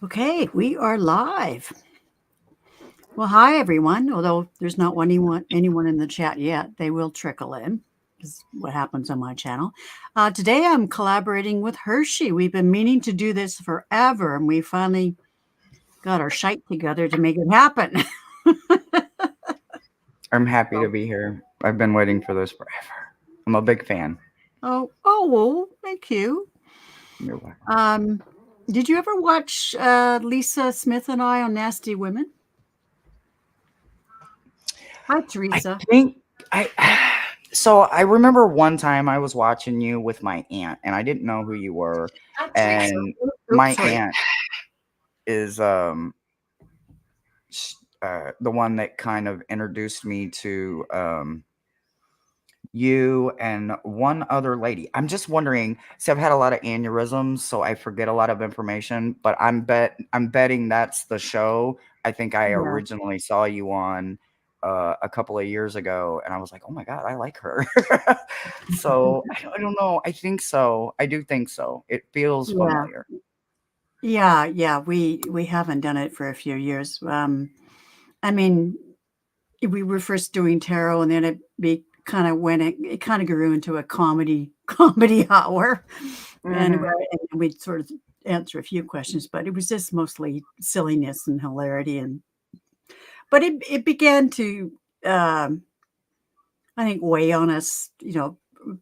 Okay, we are live. Well, hi everyone. Although there's not anyone in the chat yet, they will trickle in. Is what happens on my channel. Today I'm collaborating with Hershey. We've been meaning to do this forever, and we finally got our shite together to make it happen. I'm happy to be here. I've been waiting for this forever. I'm a big fan. Well, thank you. You're welcome. Um, did you ever watch Lisa Smith and I on Nasty Women? Hi, I Teresa. think I so I remember one time I was watching you with my aunt and I didn't know who you were. Hi, Teresa. And Oops, my sorry. aunt is the one that kind of introduced me to you and one other lady. I'm just wondering. See, I've had a lot of aneurysms, so I forget a lot of information. But I'm betting that's the show. I think I Yeah. originally saw you on a couple of years ago, and I was like, oh my god, I like her. So I don't know. I think so. I do think so. It feels Yeah. familiar. Yeah, we haven't done it for a few years. I mean, we were first doing tarot, and then it kind of grew into a comedy hour, and Hmm. we'd sort of answer a few questions, but it was just mostly silliness and hilarity, and but it began to um, I think weigh on us,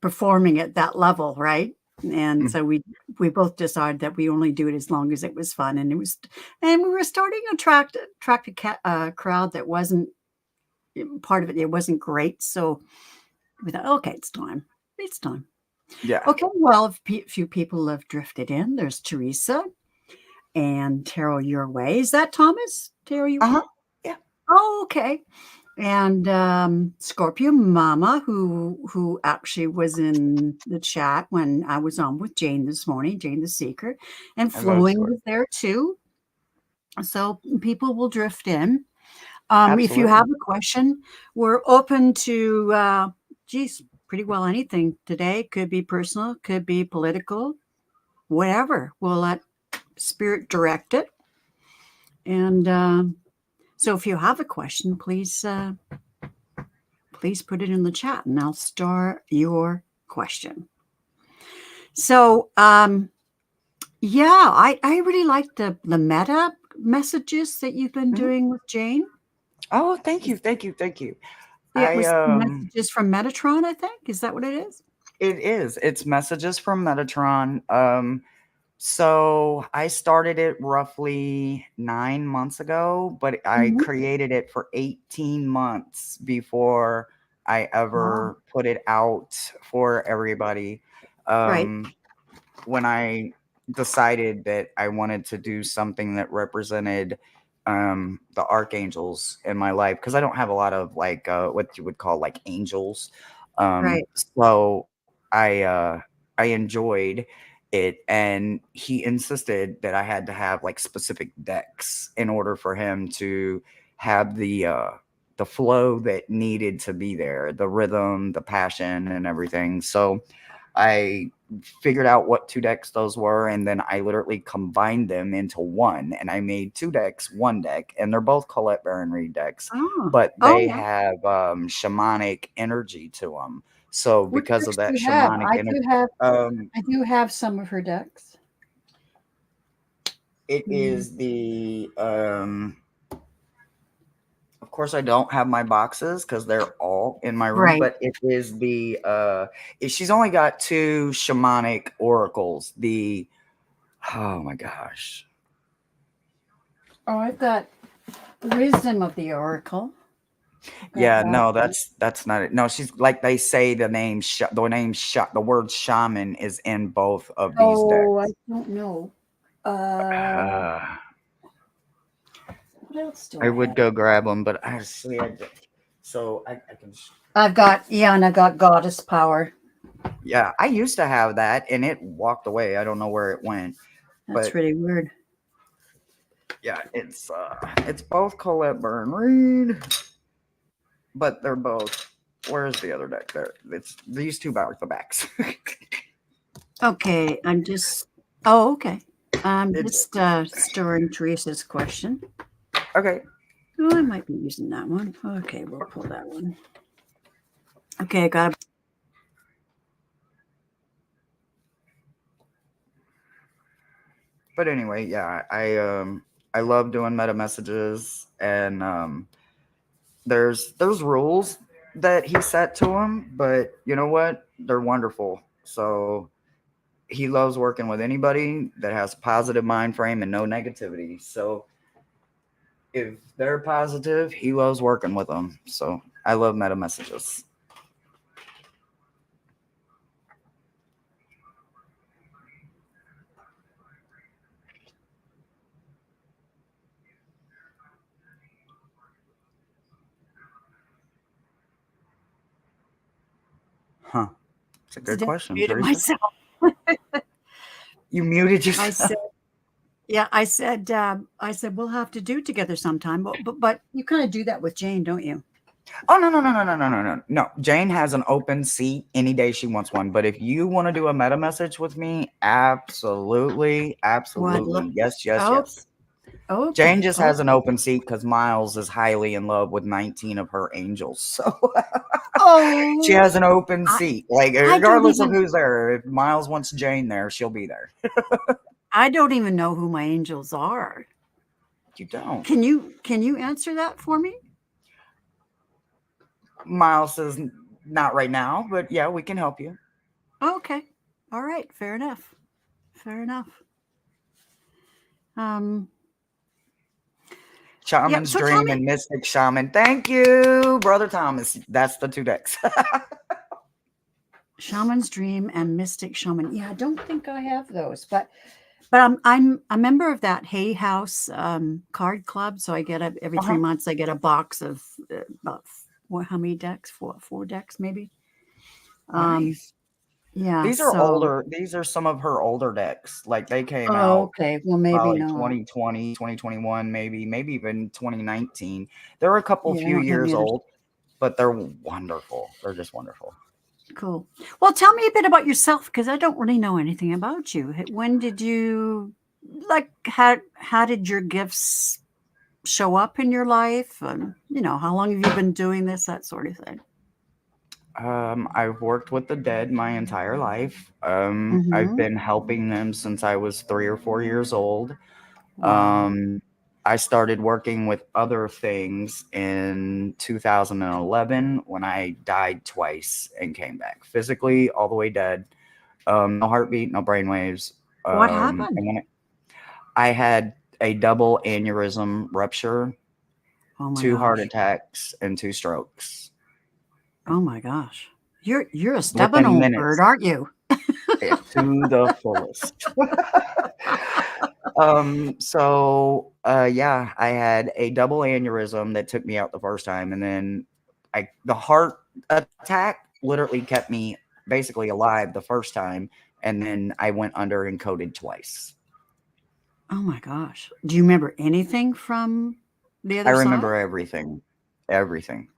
performing at that level, right? And so we both decided that we only do it as long as it was fun, and we were starting to attract a crowd that wasn't part of it. It wasn't great, so we thought, okay, it's time. Yeah. Okay, well, few people have drifted in. There's Teresa and Tarot Your Way. Is that Thomas? Tarot Your Uh Way? huh. Yeah. Oh, okay. And Scorpio Mama, who actually was in the chat when I was on with Jane this morning, Jane the Secret, and I love Flowing Squirt. was there too. So people will drift in. If you have Absolutely. a question, we're open to, geez, pretty well anything today. Could be personal, could be political, whatever. We'll let spirit direct it. And so if you have a question, please put it in the chat and I'll star your question. So, yeah, I really like the meta messages that you've been Hmm. doing with Jane. Oh, thank you, thank you, thank you. It I was messages from Metatron, I think. Is that what it is? It is. It's messages from Metatron. So I started it roughly 9 months ago, but I Mhm. created it for 18 months before I Wow. ever put it out for everybody. Right. Um, when I decided that I wanted to do something that represented the archangels in my life, because I don't have a lot of like what you would call like angels. Right. So I enjoyed it, and he insisted that I had to have like specific decks in order for him to have the flow that needed to be there, the rhythm, the passion, and everything. So I figured out what two decks those were, and then I literally combined them into one, and I made two decks, one deck, and they're both Colette Baron Reed decks, Oh. but Oh, they yeah. have shamanic energy to them. So What because of decks do that you have? shamanic energy, I do have some of her decks. it Mm. is of course I don't have my boxes because they're all in my room, Right. but it is she's only got two shamanic oracles. Oh my gosh. Oh, I've got Wisdom of the Oracle. I've got Yeah, that no, one. that's not it. No, she's like they say the word shaman is in both of these Oh, I decks. don't know. Uh, Uh, what else do I I would have? go grab them, but actually, so I can. And I got Goddess Power. Yeah, I used to have that, and it walked away. I don't know where it went, That's but really weird. yeah, it's both Colette Burn Reed, but they're both. Where's the other deck? There, it's these two back to backs. Okay, I'm just. Oh, okay. I'm It, just storing Teresa's question. okay. Oh, I might be using that one. Okay, we'll pull that one. Okay, I got. But anyway, yeah, I love doing meta messages, and there's rules that he set to him, but you know what? They're wonderful. So he loves working with anybody that has a positive mind frame and no negativity. So if they're positive, he loves working with them. So I love meta messages. Huh. It's a good question, Muted Teresa. myself. You muted I yourself. said, yeah, I said we'll have to do together sometime. But you kind of do that with Jane, don't you? Oh no no no no no no no no no! Jane has an open seat any day she wants one. But if you want to do a meta message with me, absolutely, Well, I'd love. absolutely, yes, yes, Oh, yes. Jane okay, just has an okay. open seat because Miles is highly in love with 19 of her angels, so she Oh, has an open I seat. Like I don't regardless of even who's there, if Miles wants Jane there, she'll be there. I don't even know who my angels are. You don't. Can you answer that for me? Miles says not right now, but yeah, we can help you. Okay. All right. Fair enough. Fair enough. Um. Yeah. Shaman's So tell Dream me, and Mystic Shaman. Thank you, Brother Thomas. That's the two decks. Shaman's Dream and Mystic Shaman. Yeah, I don't think I have those, but I'm a member of that Hay House card club. So I get a every Uh-huh. 3 months I get a box of about how many decks? Four decks maybe. Um. Nice. Yeah. These are So. older. These are some of her older decks. Like they came Oh, out okay. Well, maybe probably not. 2020, 2021, maybe even 2019. They're a couple Yeah, I few don't have any years others. old, but they're wonderful. They're just wonderful. Cool. Well, tell me a bit about yourself because I don't really know anything about you. When did you like how did your gifts show up in your life? And how long have you been doing this, that sort of thing? I've worked with the dead my entire life. I've Mhm. been helping them since I was 3 or 4 years old. Wow. Um, I started working with other things in 2011 when I died twice and came back physically all the way dead. No heartbeat, no brainwaves. What happened? And when I had a double aneurysm rupture, Oh my 2 heart gosh. attacks, and 2 strokes Oh my gosh. You're a stubborn within old bird, minutes, aren't you? to the fullest. Yeah, I had a double aneurysm that took me out the first time, and then the heart attack literally kept me basically alive the first time, and then I went under and coded twice. Oh my gosh. Do you remember anything from the I other side? remember everything, everything,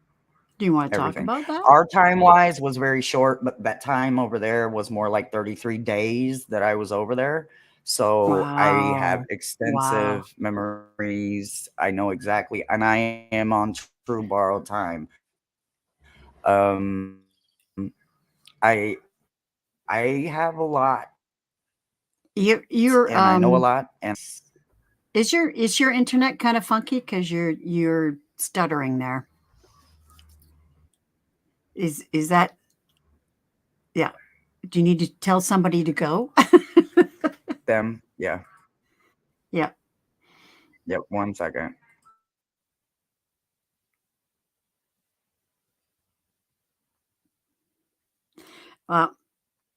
Do you want to talk everything. about that? Our time wise was very short, but that time over there was more like 33 days that I was over there. So I have Wow. Wow. extensive memories. I know exactly, and I am on true borrowed time. I I have a lot, and I know a You're lot, and is your internet kind of funky because you're stuttering there? Is that yeah? Do you need to tell somebody to go? them. Yeah, Yeah. yep. 1 second. Well,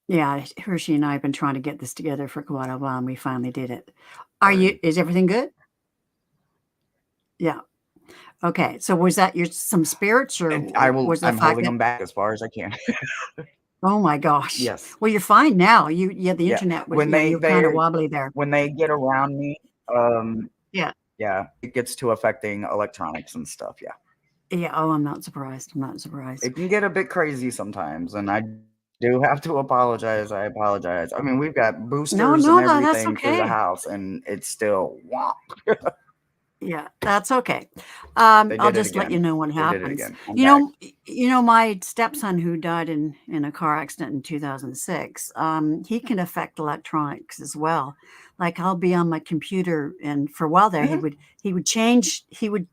yeah. Hershey and I have been trying to get this together for quite a while, and we finally did it. Are you? Sorry, Is everything good? Yeah. Okay. So was that your some spirits, or and I will. was the I'm fact holding that? them back as far as I can. Oh my gosh. Yes. Well, you're fine now. Yeah. The Yeah. internet was. When Yeah. You're kind of they wobbly there. when they get around me, um, Yeah. yeah, it gets to affecting electronics and stuff. Yeah, Yeah. Oh, I'm not surprised. I'm not surprised. it can get a bit crazy sometimes, and I do have to apologize. I apologize. I mean, we've got No, boosters and no, no, that's everything through the okay. house, and it's still womp. Yeah, that's okay. They I'll did it just let you again. know what They did it happens. again. I'm back. My stepson who died in a car accident in 2006, he can affect electronics as well. Like I'll be on my computer, and for a while there, Mhm. he would change. He would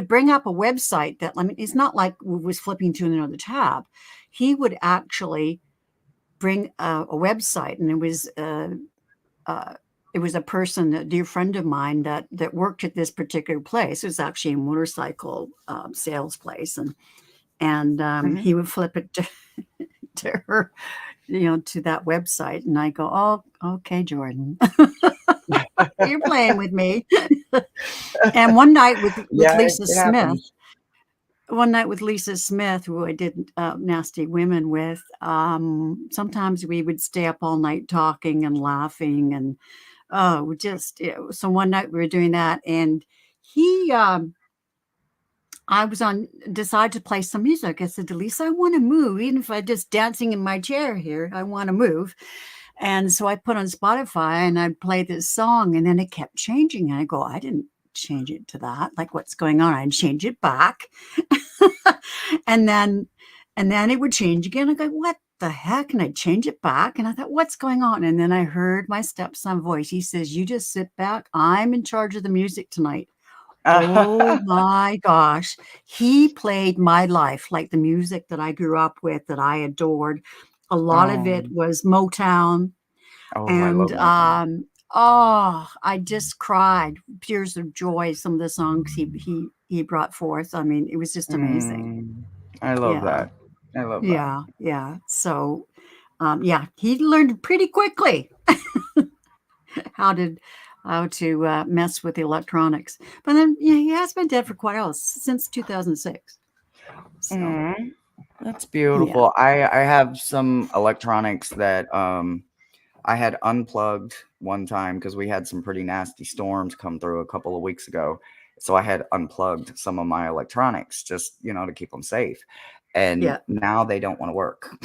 bring up a website that, I mean, it's not like we was flipping to another tab. He would actually bring a website, and uh, it was a person, a dear friend of mine that worked at this particular place. It was actually a motorcycle sales place, and Mhm. he would flip it to her, to that website, and I go, "Oh, okay, Jordan, you're playing with me." And one night with Yeah, Lisa it Smith, happens. who I did Nasty Women with, sometimes we would stay up all night talking and laughing, and we just so one night we were doing that, and he I was on decided to play some music. I said, Lisa, I want to move, even if I'm just dancing in my chair here. I want to move. And so I put on Spotify and I played this song, and then it kept changing. And I go, I didn't change it to that. Like, what's going on? I'd change it back. and then and then it would change again. I go, what the heck? And I'd change it back. And I thought, what's going on? And then I heard my stepson voice. He says, you just sit back. I'm in charge of the music tonight. Oh my gosh. He played my life, like the music that I grew up with, that I adored. A lot of it Oh, was Motown. oh, I And love Motown. I just cried tears of joy. Some of the songs he brought forth. I mean, it was just amazing. Mm, I love Yeah. that. I love that. Yeah. Yeah. So yeah, he learned pretty quickly how to mess with the electronics. But then, yeah, he has been dead for quite a while, since 2006. So Mm, that's yeah, beautiful. I have some electronics that I had unplugged one time because we had some pretty nasty storms come through a couple of weeks ago. So I had unplugged some of my electronics just, to keep them safe. And yeah. now they don't want to work.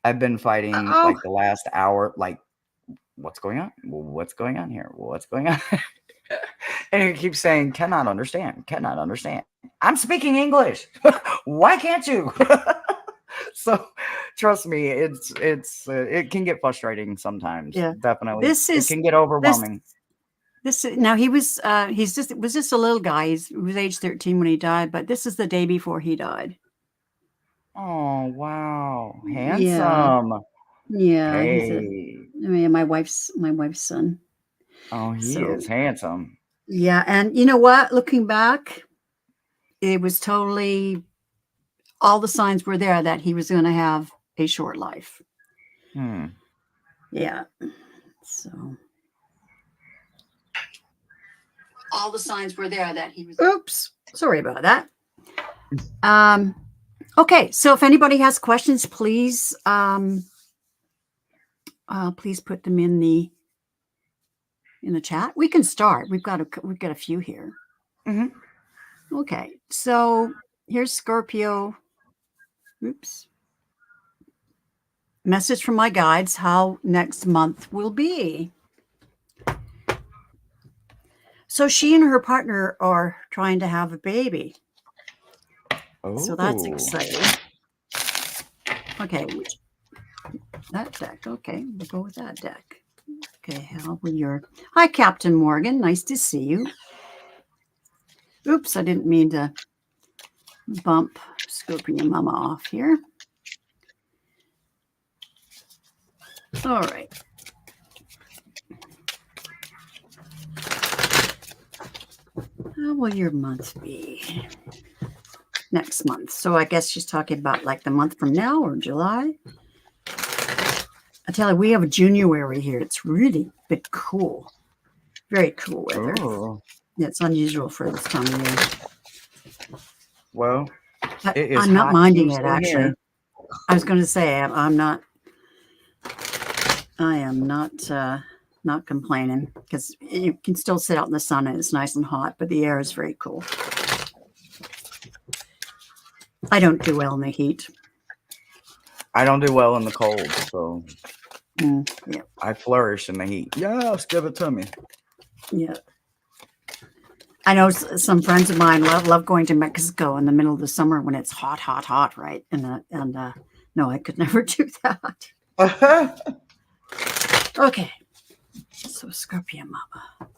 I've been fighting Oh, like the last hour, like, what's going on? What's going on here? What's going on? And it keeps saying, cannot understand, cannot understand. I'm speaking English. Why can't you? So trust me, it can get frustrating sometimes. yeah. Definitely, This it is can get this overwhelming. now he was just a little guy. He was age 13 when he died, but this is the day before he died. Oh wow, Yeah, handsome. yeah. Hey, My wife's son. oh, he is So handsome. yeah, and you know what? Looking back, it was totally, all the signs were there that he was going to have a short life. Hmm. Yeah. So all the signs were there that he was. Oops. Sorry about that. Um, okay. So if anybody has questions, please put them in the chat. We can start. We've got a few here. Hmm. Okay. So here's Scorpio. Oops. Message from my guides, how next month will be. So she and her partner are trying to have a baby. So that's Oh. exciting. Okay, that deck. Okay, we'll go with that deck. Okay, how will your... Hi, Captain Morgan. Nice to see you. Oops, I didn't mean to bump Scorpio Mama off here. All right. How will your month be next month? So I guess she's talking about like the month from now, or July. I tell you, we have a January here. It's really been cool. Very cool weather. Oh. Yeah, it's unusual for this time of year. Well, But it is I'm not hot minding it, Houston actually. here. I was going to say, I'm not. I am not complaining, because you can still sit out in the sun and it's nice and hot, but the air is very cool. I don't do well in the heat. I don't do well in the cold, so Yeah, I flourish in the heat. Yes, give it to me. yeah. I know some friends of mine love going to Mexico in the middle of the summer when it's hot, hot, hot, right? And no, I could never do that. Okay, so Scorpio Mama,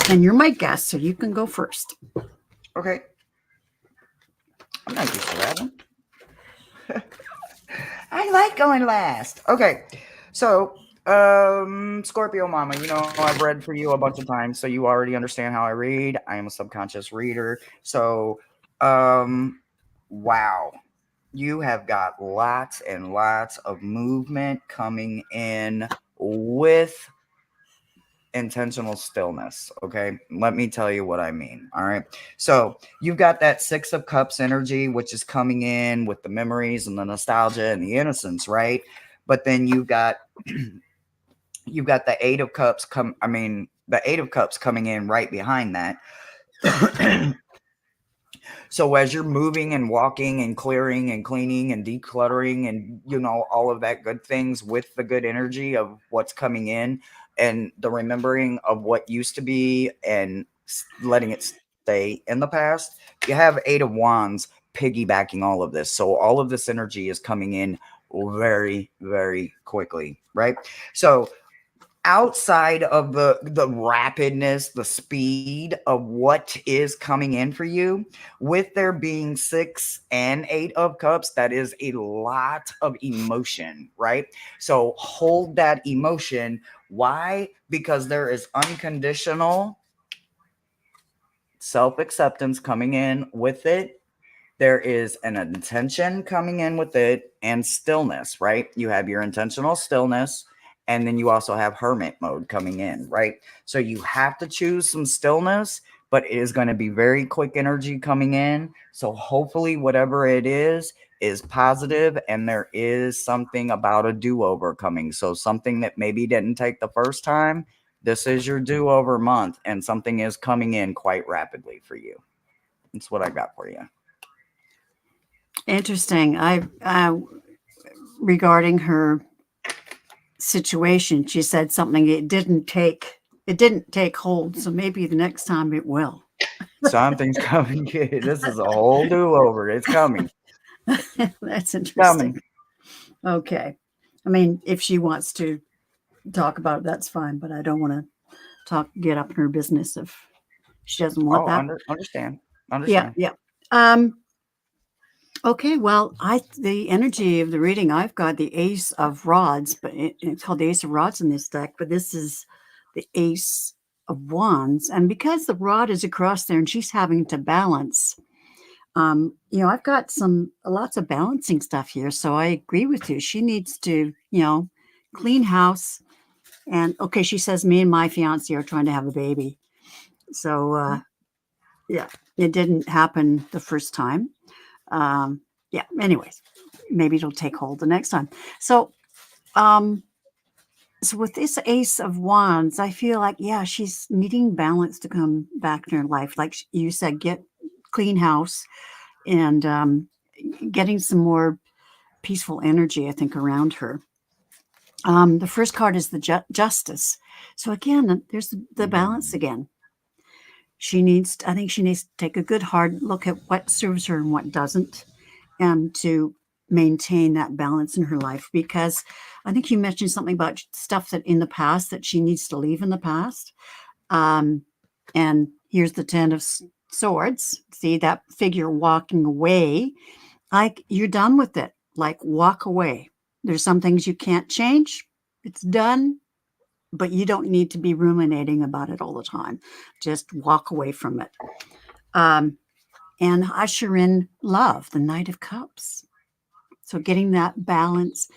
and you're my guest, so you can go first. Okay, I'm not used to that one. I like going last. Okay, so Scorpio Mama, I've read for you a bunch of times, so you already understand how I read. I am a subconscious reader, so um, wow, you have got lots and lots of movement coming in with intentional stillness. Okay, let me tell you what I mean. All right, so you've got that Six of Cups energy, which is coming in with the memories and the nostalgia and the innocence, right? But then you've got the Eight of Cups the Eight of Cups coming in right behind that. So as you're moving and walking and clearing and cleaning and decluttering and all of that good things with the good energy of what's coming in and the remembering of what used to be and letting it stay in the past, you have Eight of Wands piggybacking all of this. So all of this energy is coming in very, very quickly, right? So outside of the rapidness, the speed of what is coming in for you, with there being 6 and 8 of cups, that is a lot of emotion, right? So hold that emotion. Why? Because there is unconditional self-acceptance coming in with it. There is an intention coming in with it and stillness, right? You have your intentional stillness, and then you also have hermit mode coming in, right? So you have to choose some stillness, but it is going to be very quick energy coming in. So hopefully, whatever it is positive, and there is something about a do over coming. So something that maybe didn't take the first time. This is your do over month, and something is coming in quite rapidly for you. That's what I got for you. Interesting. Regarding her situation, she said something. It didn't take hold. So maybe the next time it will. Something's coming. This is a whole do over. It's coming. That's Coming. interesting. Okay. I mean, if she wants to talk about it, that's fine. But I don't want to get up in her business if she doesn't want Oh, that. understand. Yeah, Understand. yeah. Um, okay, well, the energy of the reading, I've got the Ace of Rods, but it's called the Ace of Rods in this deck, but this is the Ace of Wands. And because the rod is across there and she's having to balance, I've got lots of balancing stuff here. So I agree with you. She needs to, clean house. And okay, she says, me and my fiance are trying to have a baby. So, yeah, it didn't happen the first time. Yeah, anyways, maybe it'll take hold the next time. So, um, so with this Ace of Wands, I feel like, yeah, she's needing balance to come back in her life. Like you said, get clean house and getting some more peaceful energy, I think, around her. The first card is the Justice. So again, there's the balance Mm. again. I think she needs to take a good hard look at what serves her and what doesn't, and to maintain that balance in her life. Because I think you mentioned something about stuff that in the past that she needs to leave in the past. Um, and here's the Ten of Swords. See that figure walking away, like you're done with it. Like walk away. There's some things you can't change. It's done, but you don't need to be ruminating about it all the time. Just walk away from it. Um, and usher in love, the Knight of Cups. So getting that balance,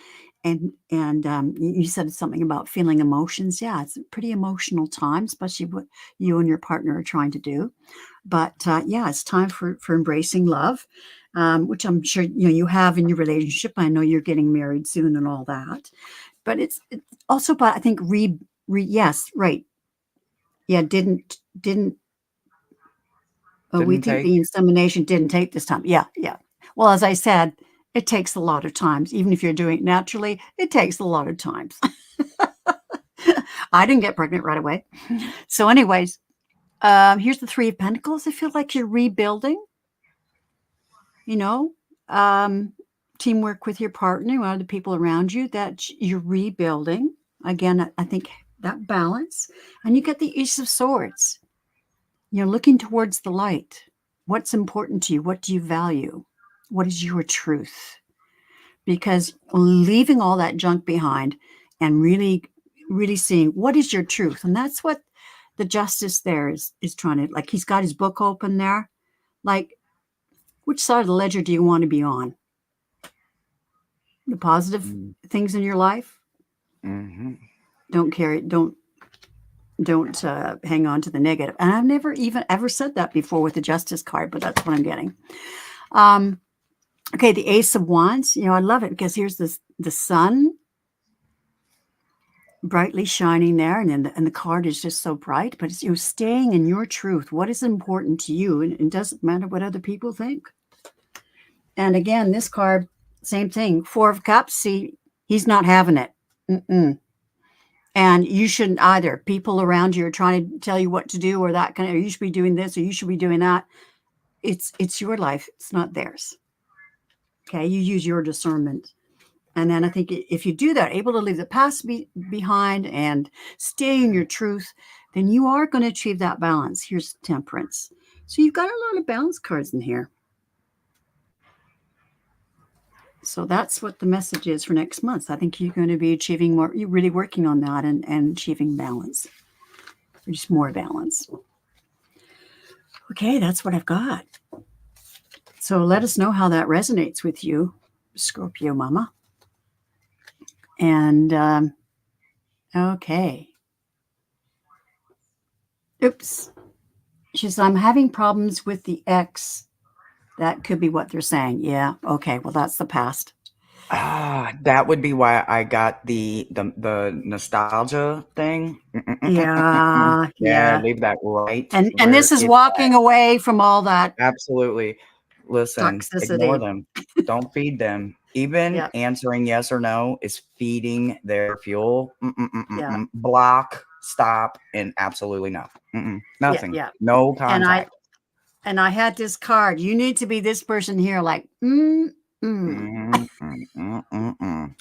and you said something about feeling emotions. Yeah, it's a pretty emotional time, especially what you and your partner are trying to do. But yeah, it's time for embracing love, which I'm sure you have in your relationship. I know you're getting married soon and all that. But it's also about, I think, yes, right. Yeah, didn't Oh, we Didn't think take. the insemination didn't take this time. Yeah, yeah. Well, as I said, it takes a lot of times. Even if you're doing it naturally, it takes a lot of times. I didn't get pregnant right away. So, anyways, here's the Three of Pentacles. I feel like you're rebuilding, you know, um, teamwork with your partner or the people around you that you're rebuilding. Again, I think that balance. And you get the Ace of Swords. You're looking towards the light. What's important to you? What do you value? What is your truth? Because leaving all that junk behind and really, really seeing what is your truth. And that's what the justice there is trying to, like, he's got his book open there. Like, which side of the ledger do you want to be on? The positive Mm, things in your life? mhm. Don't carry, don't hang on to the negative. And I've never even ever said that before with the justice card, but that's what I'm getting. Okay, the Ace of Wands. You know, I love it because here's the sun brightly shining there, and then the card is just so bright. But it's, you know, staying in your truth. What is important to you, and it doesn't matter what other people think. And again, this card, same thing. Four of Cups. See, he's not having it. Mm-mm. And you shouldn't either. People around you are trying to tell you what to do, or that kind of, or you should be doing this, or you should be doing that. It's your life. It's not theirs. Okay, you use your discernment. And then I think if you do that, able to leave the past behind and stay in your truth, then you are going to achieve that balance. Here's Temperance. So you've got a lot of balance cards in here. So that's what the message is for next month. I think you're going to be achieving more. You're really working on that and achieving balance. Just more balance. Okay, that's what I've got. So let us know how that resonates with you, Scorpio Mama. And okay. Oops. She says, I'm having problems with the ex. That could be what they're saying. Yeah. Okay. Well, that's the past. That would be why I got the nostalgia thing. Yeah. Yeah, Yeah. leave that right And where this is it's walking away from all that absolutely. Listen, ignore toxicity. them. Don't feed them. Even Yeah. answering yes or no is feeding their fuel. Yeah. Block, stop, and absolutely no. Yeah. Nothing. Yeah. No And contact. I had this card. You need to be this person here, like,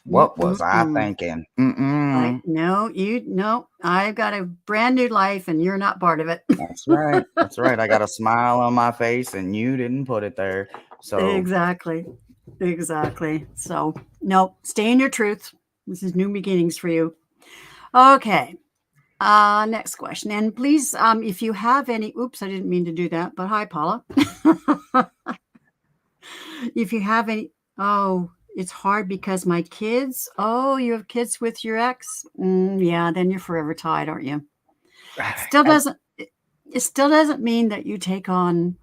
What was I mm. thinking? Like, no, I've got a brand new life and you're not part of it. That's right. That's right. I got a smile on my face, and you didn't put it there. So Exactly. Exactly. So, no, stay in your truth. This is new beginnings for you. Okay. Next question. And please, if you have any, oops, I didn't mean to do that, but hi, Paula. If you have any, oh, it's hard because my kids, oh, you have kids with your ex? Yeah, then you're forever tied, aren't you? Still I doesn't, it still doesn't mean that you take on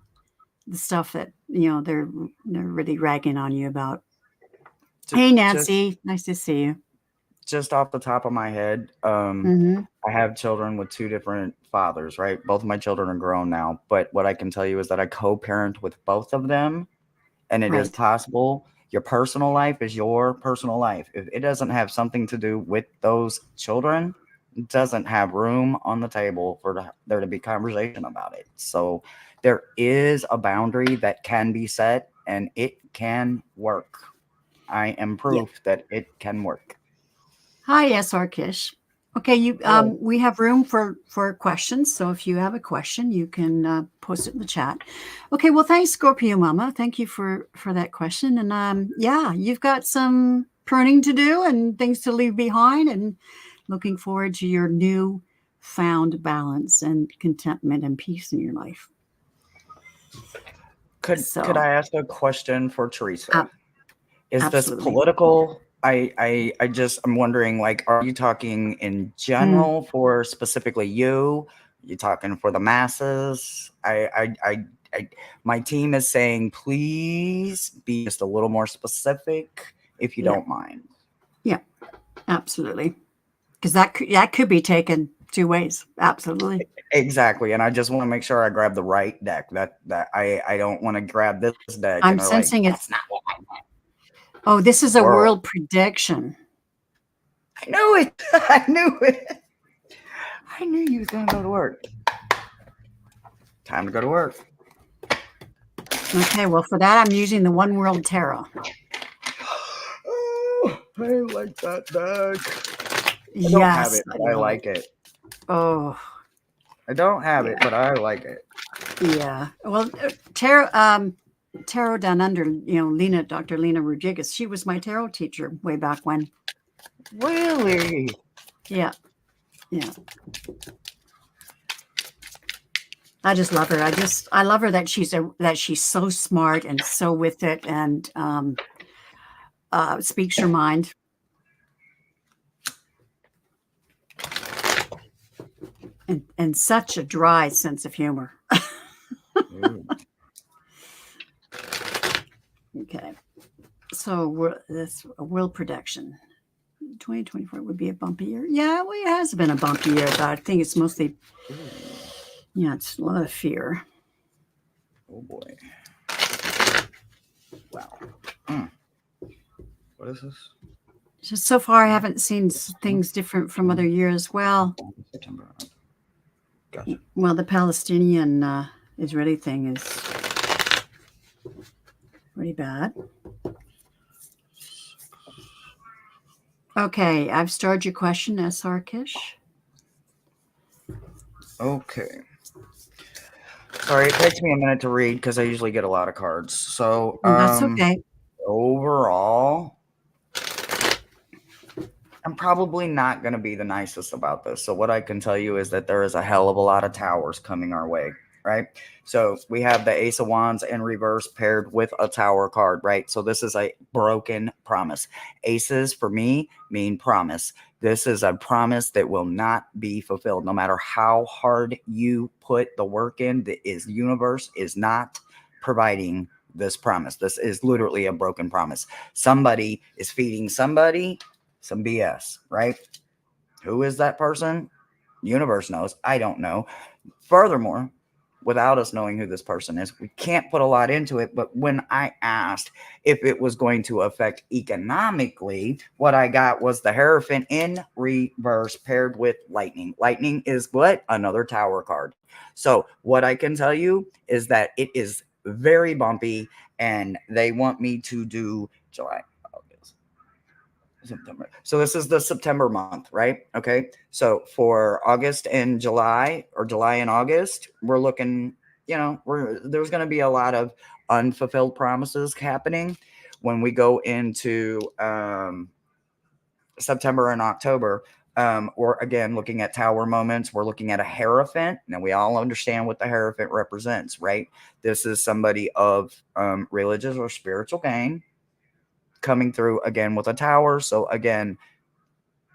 the stuff that, you know, they're really ragging on you about. Hey, just Nancy, nice to see you. just off the top of my head, Mm-hmm. I have children with two different fathers, right? Both of my children are grown now, but what I can tell you is that I co-parent with both of them, and it is Right. possible. Your personal life is your personal life. If it doesn't have something to do with those children, it doesn't have room on the table for there to be conversation about it. So there is a boundary that can be set, and it can work. I am Yeah. proof that it can work. Hi, SR Kish. Okay, you Hello. we have room for questions. So if you have a question, you can post it in the chat. Okay, well, thanks, Scorpio Mama. Thank you for that question. And yeah, you've got some pruning to do and things to leave behind, and looking forward to your new found balance and contentment and peace in your life. Could So, I ask a question for Teresa? ab- Is this absolutely. political? I'm wondering, like, are you talking in Mm, general for specifically you? You talking for the masses? I my team is saying please be just a little more specific if you yeah, don't mind. yeah, absolutely. Because that could be taken 2 ways. Absolutely. Exactly, and I just want to make sure I grab the right deck. That I don't want to grab this deck and I'm they're like, sensing that's it's not what I meant. oh, this is a World. world prediction. I knew it. I knew it. I knew you was gonna go to work. Time to go to work. Okay, well, for that, I'm using the One World Tarot. Oh, I like that deck. I don't have Yes, it, I but I love it. like it. Oh, I don't have it, yeah, but I like it. yeah. Well, tarot down under, Dr. Lena Rodriguez. She was my tarot teacher way back when. Really? Yeah, yeah. I just love her. I love her that she's so smart and so with it and speaks her mind. And such a dry sense of humor. Ooh. Okay, so that's a world prediction. 2024 would be a bumpy year. Yeah, well, it has been a bumpy year, but I think it's mostly, yeah, it's a lot of fear. Oh boy. Wow. Mm. What is this? Just so far, I haven't seen things different from other years. Well, September. Gotcha. well, the Palestinian Israeli thing is pretty bad. Okay, I've starred your question, S.R. Kish. Okay. Sorry, it takes me a minute to read because I usually get a lot of cards. So, That's okay. overall, I'm probably not going to be the nicest about this. So, what I can tell you is that there is a hell of a lot of towers coming our way, right? So, we have the Ace of Wands in reverse paired with a tower card, right? So, this is a broken promise. Aces for me mean promise. This is a promise that will not be fulfilled. No matter how hard you put the work in, the universe is not providing this promise. This is literally a broken promise. Somebody is feeding somebody some BS, right? Who is that person? Universe knows. I don't know. Furthermore, without us knowing who this person is, we can't put a lot into it. But when I asked if it was going to affect economically, what I got was the Hierophant in reverse paired with Lightning. Lightning is what? Another tower card. So, what I can tell you is that it is very bumpy, and they want me to do July. September. So this is the September month, right? Okay. So for August and July, or July and August, we're looking, there's going to be a lot of unfulfilled promises happening. When we go into September and October, we're again looking at tower moments. We're looking at a Hierophant. Now we all understand what the Hierophant represents, right? This is somebody of religious or spiritual gain coming through again with a tower. So again,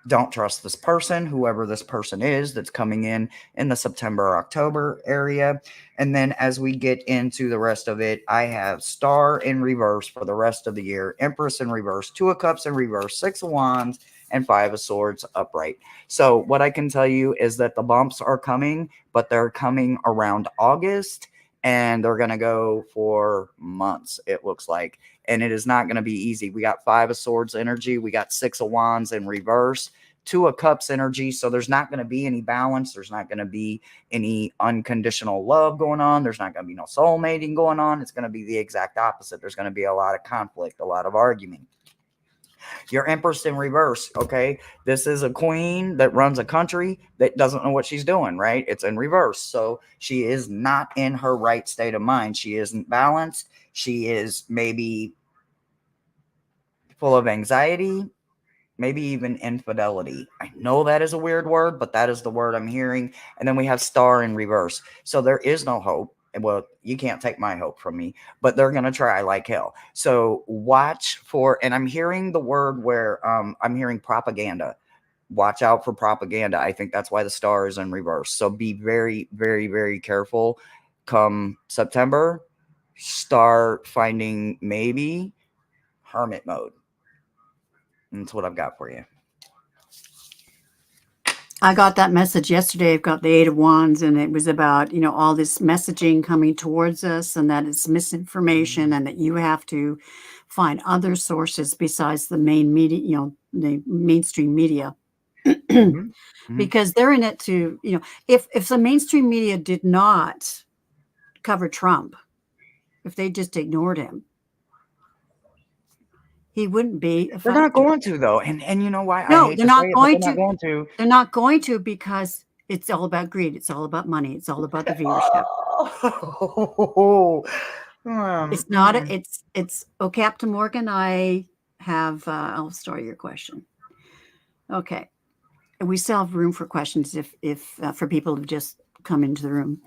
don't trust this person, whoever this person is that's coming in the September October area. And then as we get into the rest of it, I have Star in reverse for the rest of the year, Empress in reverse, Two of Cups in reverse, Six of Wands, and Five of Swords upright. So what I can tell you is that the bumps are coming, but they're coming around August, and they're going to go for months, it looks like. And it is not going to be easy. We got Five of Swords energy. We got Six of Wands in reverse, Two of Cups energy. So there's not going to be any balance. There's not going to be any unconditional love going on. There's not going to be no soulmating going on. It's going to be the exact opposite. There's going to be a lot of conflict, a lot of argument. Your Empress in reverse, okay? This is a queen that runs a country that doesn't know what she's doing, right? It's in reverse. So she is not in her right state of mind. She isn't balanced. She is maybe full of anxiety, maybe even infidelity. I know that is a weird word, but that is the word I'm hearing. And then we have Star in reverse. So there is no hope. Well, you can't take my hope from me, but they're going to try like hell. So watch for, and I'm hearing the word where I'm hearing propaganda. Watch out for propaganda. I think that's why the Star is in reverse. So be very, very, very careful. Come September, start finding maybe hermit mode. And that's what I've got for you. I got that message yesterday. I've got the Eight of Wands, and it was about, all this messaging coming towards us and that it's misinformation and that you have to find other sources besides the main media, the mainstream media. Hmm. Hmm. Because they're in it to, if the mainstream media did not cover Trump, if they just ignored him, he wouldn't be a They're not factor. going to though, and you know why? I No, hate they're to say not it, but they're going not to. going to. They're not going to because it's all about greed. It's all about money. It's all about the viewership. Oh, It's not. mm. It's. Oh, Captain Morgan, I have. I'll start your question. Okay, we still have room for questions if for people who just come into the room.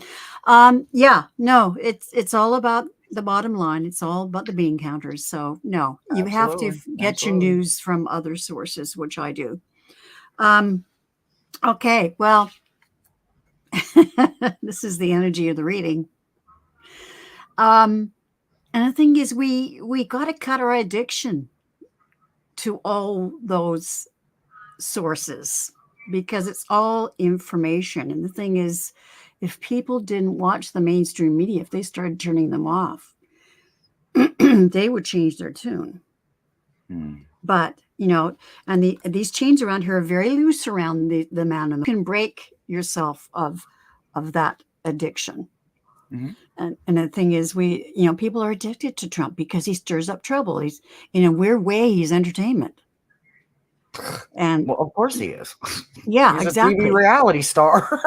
Yeah, no, it's all about the bottom line. It's all about the bean counters. So no, you have to Absolutely, get your absolutely. news from other sources, which I do. Um, okay, well, this is the energy of the reading. And the thing is, we got to cut our addiction to all those sources because it's all information. And the thing is, if people didn't watch the mainstream media, if they started turning them off, they would change their tune. Mm. But and these chains around here are very loose around the man, and you can break yourself of that addiction. Hmm. And the thing is, people are addicted to Trump because he stirs up trouble. He's in a weird way, he's entertainment. And Well, of course he is. yeah, He's a TV exactly. reality star.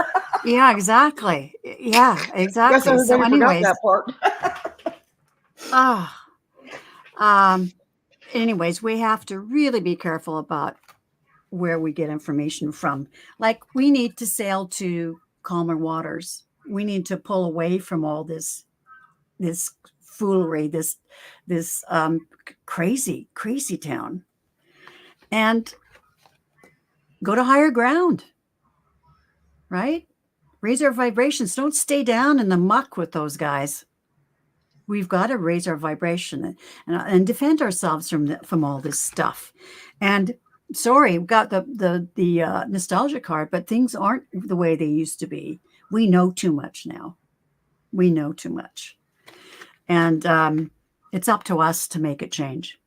Yeah, exactly. Yeah, Guess exactly. So, everybody forgot anyways, that part. ah, um, anyways, we have to really be careful about where we get information from. Like, we need to sail to calmer waters. We need to pull away from all this foolery, this crazy town, and go to higher ground, right? Raise our vibrations. Don't stay down in the muck with those guys. We've got to raise our vibration and defend ourselves from all this stuff. And sorry, we've got the nostalgia card, but things aren't the way they used to be. We know too much now. We know too much, and it's up to us to make it change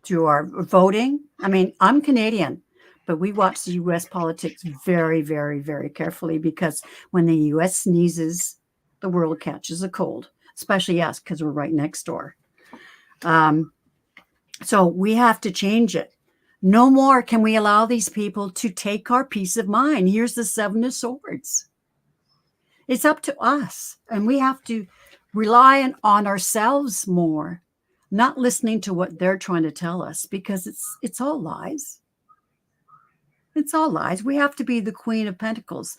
through our voting. I mean, I'm Canadian, but we watch the U.S. politics very, very, very carefully because when the U.S. sneezes, the world catches a cold, especially us because we're right next door. Um, so we have to change it. No more can we allow these people to take our peace of mind. Here's the Seven of Swords. It's up to us, and we have to rely on ourselves more, not listening to what they're trying to tell us because it's all lies. It's all lies. We have to be the Queen of Pentacles.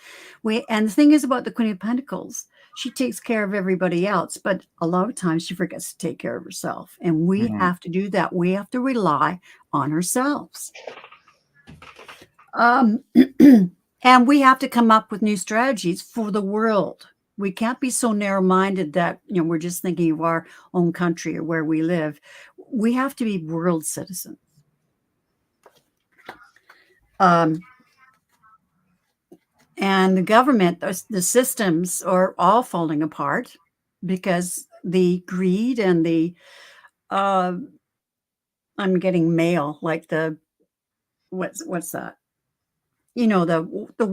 And the thing is about the Queen of Pentacles, she takes care of everybody else, but a lot of times she forgets to take care of herself. And we Mhm. have to do that. We have to rely on ourselves. Um, and we have to come up with new strategies for the world. We can't be so narrow-minded that we're just thinking of our own country or where we live. We have to be world citizens. And the government, the systems are all falling apart because the greed and the I'm getting mail like what's that? The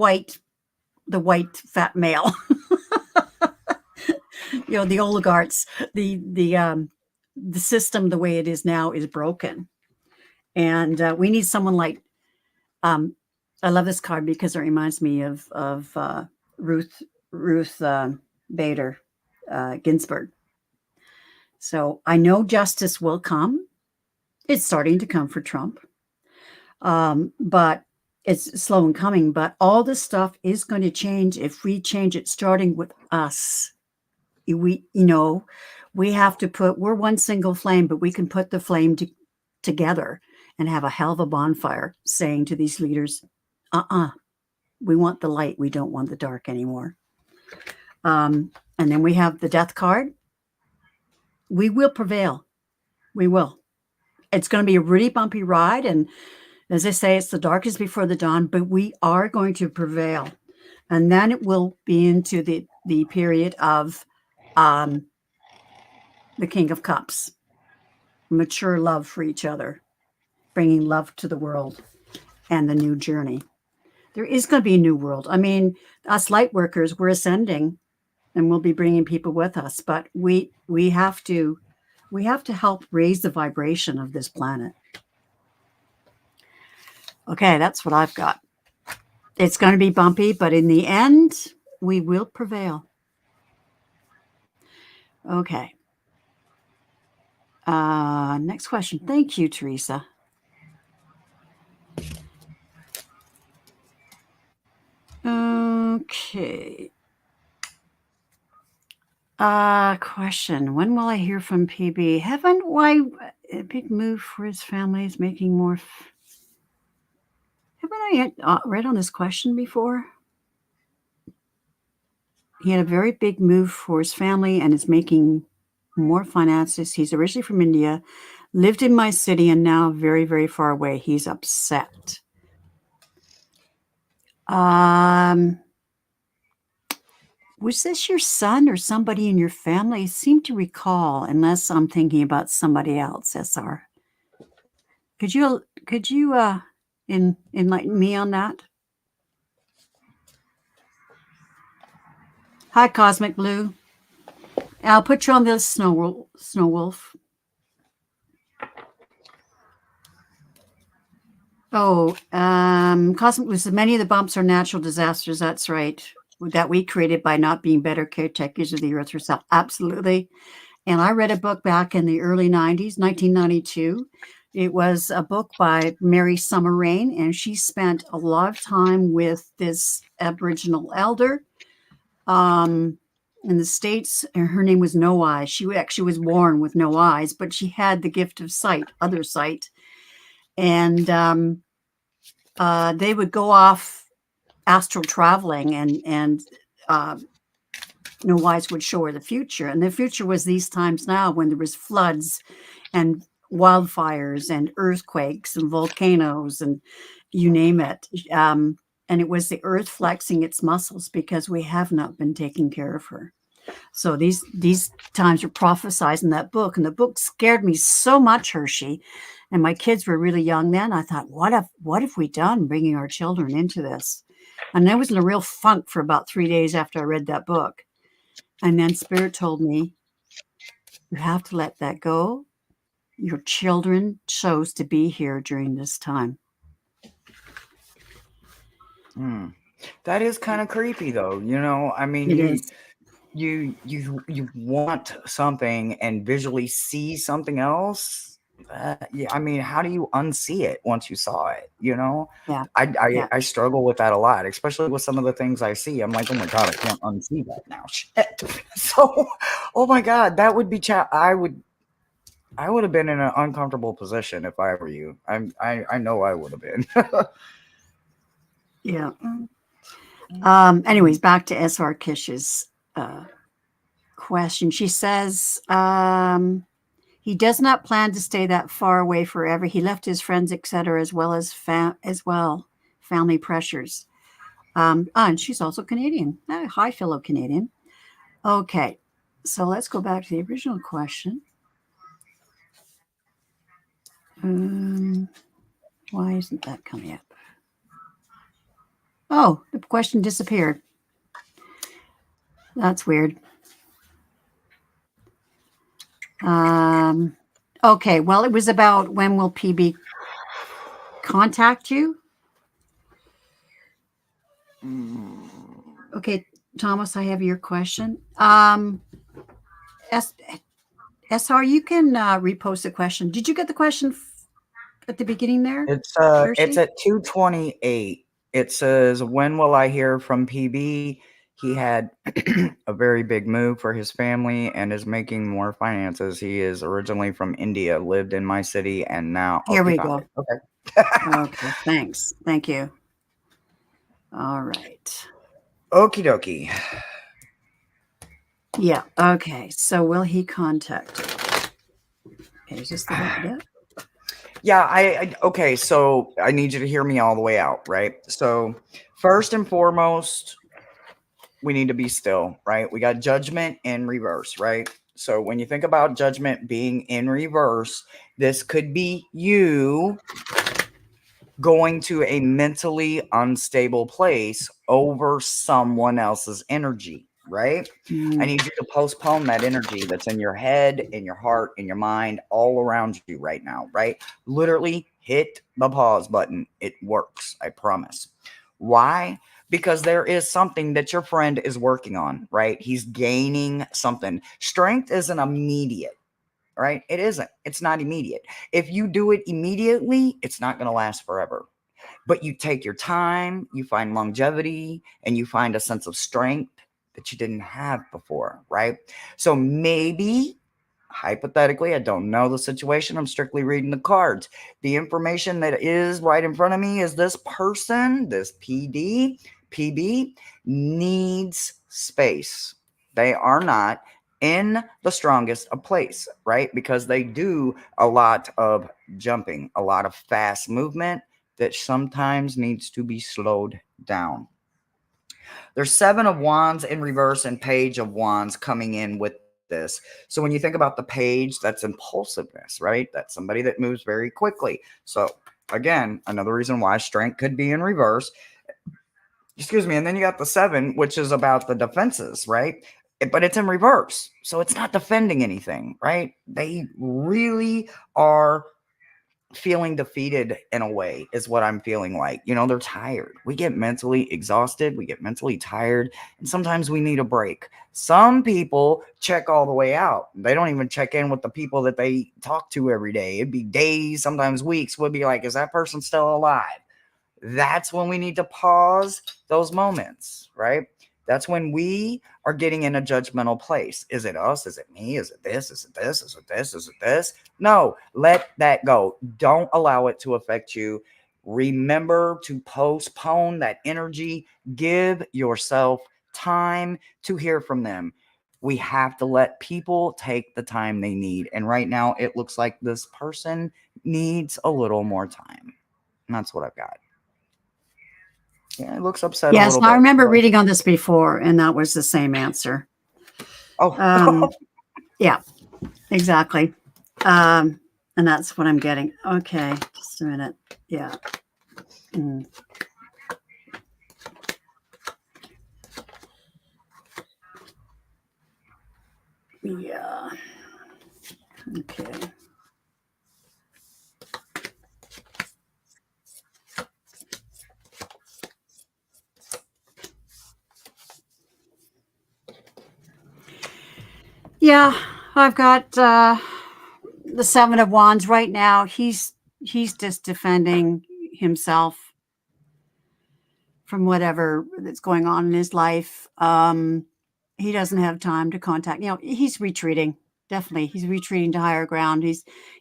white fat male. The oligarchs, the system the way it is now is broken, and we need someone like I love this card because it reminds me of Ruth Bader Ginsburg. So I know justice will come. It's starting to come for Trump, but it's slow in coming. But all this stuff is going to change if we change it, starting with us. We have to we're one single flame, but we can put the flame together and have a hell of a bonfire saying to these leaders, we want the light. We don't want the dark anymore. And then we have the death card. We will prevail. We will. It's going to be a really bumpy ride. And As I say, it's the darkest before the dawn, but we are going to prevail. And then it will be into the period of um, the King of Cups, mature love for each other, bringing love to the world and the new journey. There is going to be a new world. I mean, us light workers, we're ascending and we'll be bringing people with us, but we have to help raise the vibration of this planet. Okay, that's what I've got. It's going to be bumpy, but in the end, we will prevail. Okay. Next question. Thank you, Teresa. Okay. Question. When will I hear from PB? Why a big move for his family is making more. Haven't I read on this question before? He had a very big move for his family and is making more finances. He's originally from India, lived in my city, and now very, very far away. He's upset. Was this your son or somebody in your family? I seem to recall, unless I'm thinking about somebody else, SR. Could you enlighten me on that? Hi, Cosmic Blue. I'll put you on the Snow Wolf. Oh, Cosmic Blue says many of the bumps are natural disasters. That's right. That we created by not being better caretakers of the earth herself. Absolutely. And I read a book back in the early 90s, 1992. It was a book by Mary Summer Rain, and she spent a lot of time with this Aboriginal elder in the States. Her name was No Eyes. She actually was born with no eyes, but she had the gift of sight, other sight. And they would go off astral traveling, and No Eyes would show her the future. And the future was these times now when there was floods and wildfires and earthquakes and volcanoes and you name it. And it was the earth flexing its muscles because we have not been taking care of her. So these times were prophesied in that book, and the book scared me so much, Hershe. And my kids were really young then. I thought, what have we done bringing our children into this? And I was in a real funk for about 3 days after I read that book. And then Spirit told me, you have to let that go. Your children chose to be here during this time. That is kind of creepy, though. I mean, you want something and visually see something else. Yeah, I mean, how do you unsee it once you saw it? Yeah. I struggle with that a lot, especially with some of the things I see. I'm like, oh my god, I can't unsee that now. Shit. So, oh my god, that would be I would have been in an uncomfortable position if I were you. I know I would have been. Yeah. Anyways, back to SR Kish's question. She says he does not plan to stay that far away forever. He left his friends, etc., as well as family pressures. And she's also Canadian. Hi, fellow Canadian. Okay, so let's go back to the original question. Why isn't that coming up? Oh, the question disappeared. That's weird. Okay, well, it was about when will PB contact you? Okay, Thomas, I have your question. SR, you can repost the question. Did you get the question at the beginning there? It's at 2:28. It says, when will I hear from PB? He had a very big move for his family and is making more finances. He is originally from India, lived in my city, and now here we go. Okay. Okay, thanks. Thank you. All right. Okie dokie. Yeah. Okay. So will he contact? Okay, is this the right? Yeah. Yeah, okay, so I need you to hear me all the way out, right? So, first and foremost, we need to be still, right? We got judgment in reverse, right? So, when you think about judgment being in reverse, this could be you going to a mentally unstable place over someone else's energy, right? I Mm, need you to postpone that energy that's in your head, in your heart, in your mind, all around you right now, right? Literally hit the pause button. It works, I promise. Why? Because there is something that your friend is working on, right? He's gaining something. Strength isn't immediate, right? It isn't. It's not immediate. If you do it immediately, it's not going to last forever, but you take your time, you find longevity, and you find a sense of strength that you didn't have before, right? So maybe, hypothetically, I don't know the situation, I'm strictly reading the cards. The information that is right in front of me is this person, this PB, needs space. They are not in the strongest of place, right? Because they do a lot of jumping, a lot of fast movement that sometimes needs to be slowed down. There's seven of wands in reverse and page of wands coming in with this. So when you think about the page, that's impulsiveness, right? That's somebody that moves very quickly. So again, another reason why strength could be in reverse. Excuse me. And then you got the seven, which is about the defenses, right? But it's in reverse. So it's not defending anything, right? They really are feeling defeated in a way is what I'm feeling like. They're tired. We get mentally exhausted, we get mentally tired, and sometimes we need a break. Some people check all the way out. They don't even check in with the people that they talk to every day. It'd be days, sometimes weeks. We'll be like, is that person still alive? That's when we need to pause those moments, right? That's when we are getting in a judgmental place. Is it us? Is it me? Is it this? Is it this? Is it this? Is it this? No, let that go. Don't allow it to affect you. Remember to postpone that energy. Give yourself time to hear from them. We have to let people take the time they need. And right now, it looks like this person needs a little more time. And that's what I've got. Yeah, it looks upset a yes, little I bit. remember reading on this before, and that was the same answer. Oh, Um, yeah, exactly. Um, and that's what I'm getting. Okay, just a minute. Yeah. Mm, yeah. Okay. Yeah, I've got the Seven of Wands right now. He's just defending himself from whatever that's going on in his life. He doesn't have time to contact. He's retreating. Definitely, he's retreating to higher ground.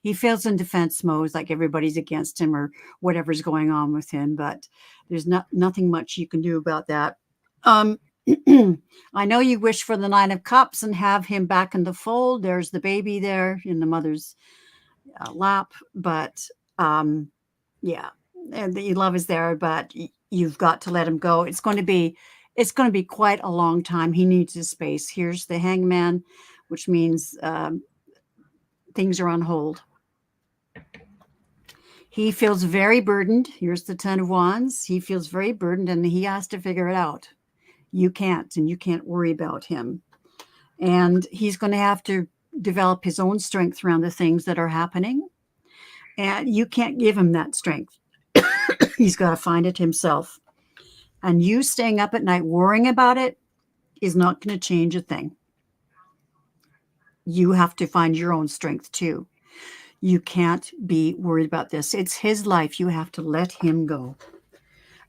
He feels in defense mode, like everybody's against him or whatever's going on with him. But there's nothing much you can do about that. Um, I know you wish for the Nine of Cups and have him back in the fold. There's the baby there in the mother's lap, but um, yeah, and the love is there, but you've got to let him go. It's going to be quite a long time. He needs his space. Here's the Hangman, which means things are on hold. He feels very burdened. Here's the Ten of Wands. He feels very burdened, and he has to figure it out. You can't, and you can't worry about him. And he's going to have to develop his own strength around the things that are happening. And you can't give him that strength. He's got to find it himself. And you staying up at night worrying about it is not going to change a thing. You have to find your own strength too. You can't be worried about this. It's his life. You have to let him go.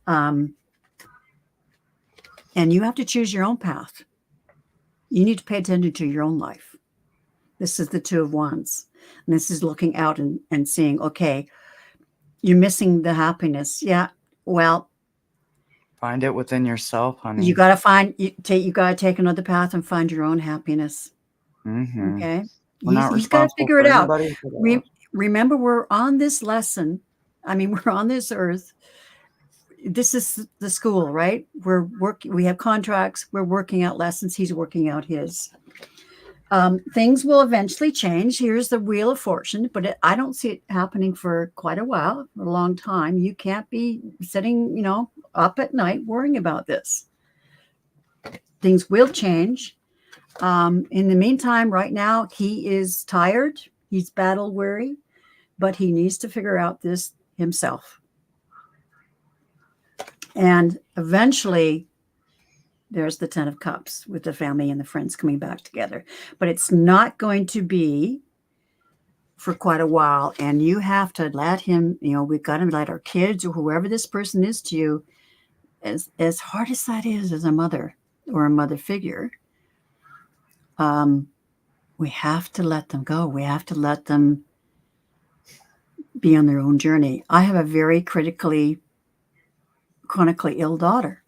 Um, and you have to choose your own path. You need to pay attention to your own life. This is the Two of Wands. And this is looking out and seeing, okay, you're missing the happiness. Yeah. Well, find it within yourself, you honey. got to find, you got to take another path and find your own happiness. Mm-hmm. Okay. We're not He's got to responsible figure it for out. anybody's life. remember, we're on this lesson. I mean, we're on this earth. This is the school, right? We're working. We have contracts. We're working out lessons. He's working out his. Things will eventually change. Here's the wheel of fortune, but I don't see it happening for quite a while, for a long time. You can't be sitting, up at night worrying about this. Things will change. In the meantime, right now, he is tired. He's battle weary, but he needs to figure out this himself. And eventually, there's the 10 of Cups with the family and the friends coming back together. But it's not going to be for quite a while. And you have to let him, we've got to let our kids or whoever this person is to you, as hard as that is as a mother or a mother figure, we have to let them go. We have to let them be on their own journey. I have a very chronically ill daughter.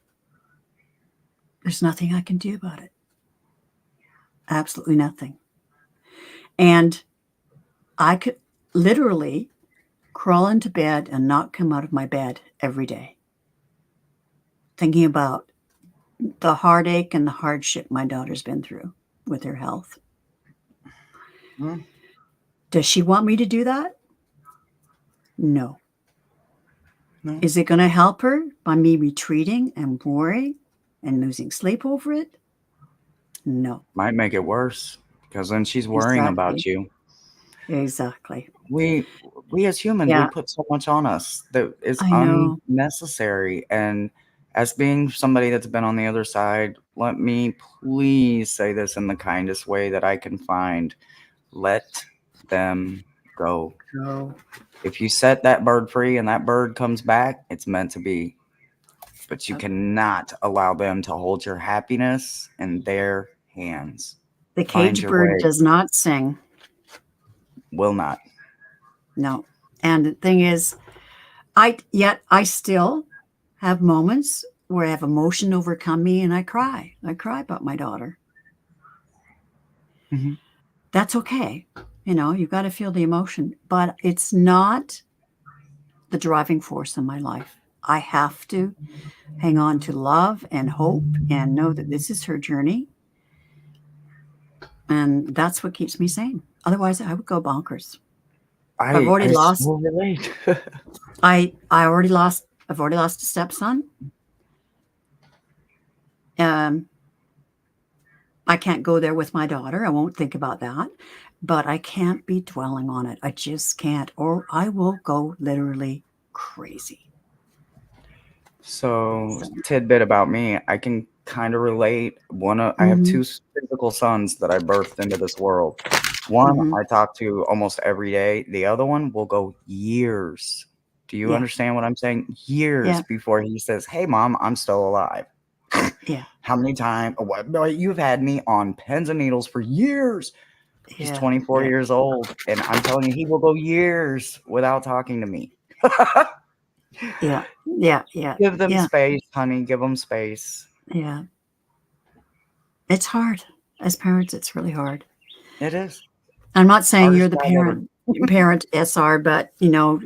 There's nothing I can do about it. Absolutely nothing. And I could literally crawl into bed and not come out of my bed every day, thinking about the heartache and the hardship my daughter's been through with her health. Mm. Does she want me to do that? No. No. Is it going to help her by me retreating and worrying and losing sleep over it? No. Might make it worse because then she's worrying about you. Exactly. We as humans, we put so much on us that is unnecessary. And as being somebody that's been on the other side, let me please say this in the kindest way that I can find. Let them go. If you set that bird free and that bird comes back, it's meant to be. But you cannot allow them to hold your happiness in their hands. The cage bird does not sing. Will not. No. And the thing is, I still have moments where I have emotion overcome me and I cry. I cry about my daughter. Mm-hmm. That's okay. You've got to feel the emotion, but it's not the driving force in my life. I have to hang on to love and hope and know that this is her journey. And that's what keeps me sane. Otherwise, I would go bonkers. I've already lost. I've already lost a stepson. I can't go there with my daughter. I won't think about that. But I can't be dwelling on it. I just can't, or I will go literally crazy. So, tidbit about me, I can kind of relate. I have two physical sons that I birthed into this world. One I talk to almost every day. The other one will go years. Do you understand what I'm saying? Years before he says, "Hey, Mom, I'm still alive." Yeah. How many times? You've had me on pins and needles for years. He's 24 years old, and I'm telling you, he will go years without talking to me. Yeah. Give them space, honey. Give them space. Yeah. It's hard. As parents, it's really hard. It is. I'm not saying you're the parent SR, but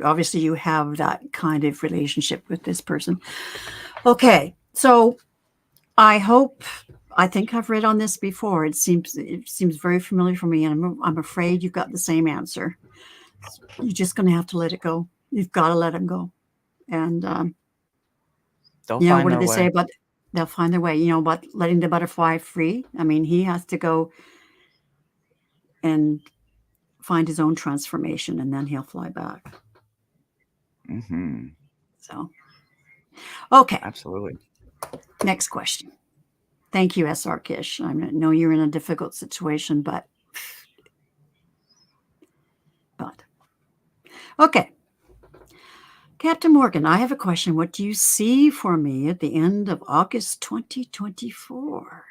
obviously you have that kind of relationship with this person. Okay. So I think I've read on this before. It seems very familiar for me, and I'm afraid you've got the same answer. You're just going to have to let it go. You've got to let him go. And what do they say about they'll find their way? About letting the butterfly free. I mean, he has to go and find his own transformation, and then he'll fly back. Mm-hmm. So, okay, absolutely. Next question. Thank you, SR Kish. I know you're in a difficult situation, but okay. Captain Morgan, I have a question. What do you see for me at the end of August 2024?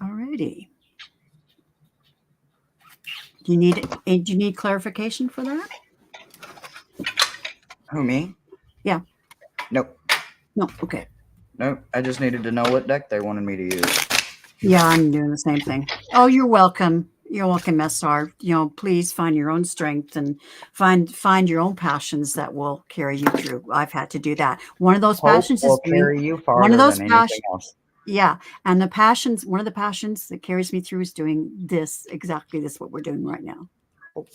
All righty. Do you need clarification for that? Who, me? Yeah. Nope. No, okay. Nope. I just needed to know what deck they wanted me to use. Yeah, I'm doing the same thing. Oh, you're welcome. You're welcome, SR. Please find your own strength and find your own passions that will carry you through. I've had to do that. One of those Hope passions is will doing carry you one of farther those than anything passions. else. Yeah. And one of the passions that carries me through is doing exactly this, what we're doing right now. Oh,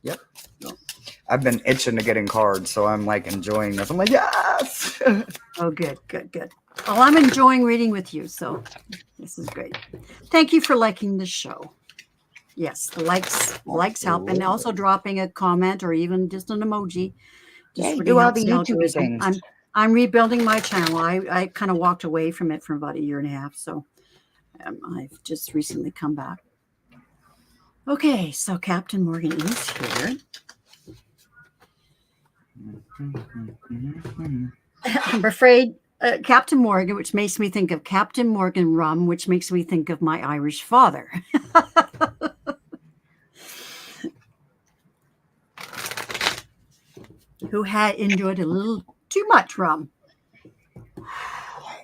yep. I've been itching to get in cards, so I'm like enjoying this. I'm like, yes. Oh, good. Well, I'm enjoying reading with you, so this is great. Thank you for liking the show. Yes, the likes help, and also dropping a comment or even just an emoji just Yay, really do all the helps the YouTube algorithm. things. I'm rebuilding my channel. I kind of walked away from it for about a year and a half, so I've just recently come back. Okay, so Captain Morgan is here. I'm afraid Captain Morgan, which makes me think of Captain Morgan rum, which makes me think of my Irish father. Who had enjoyed a little too much rum.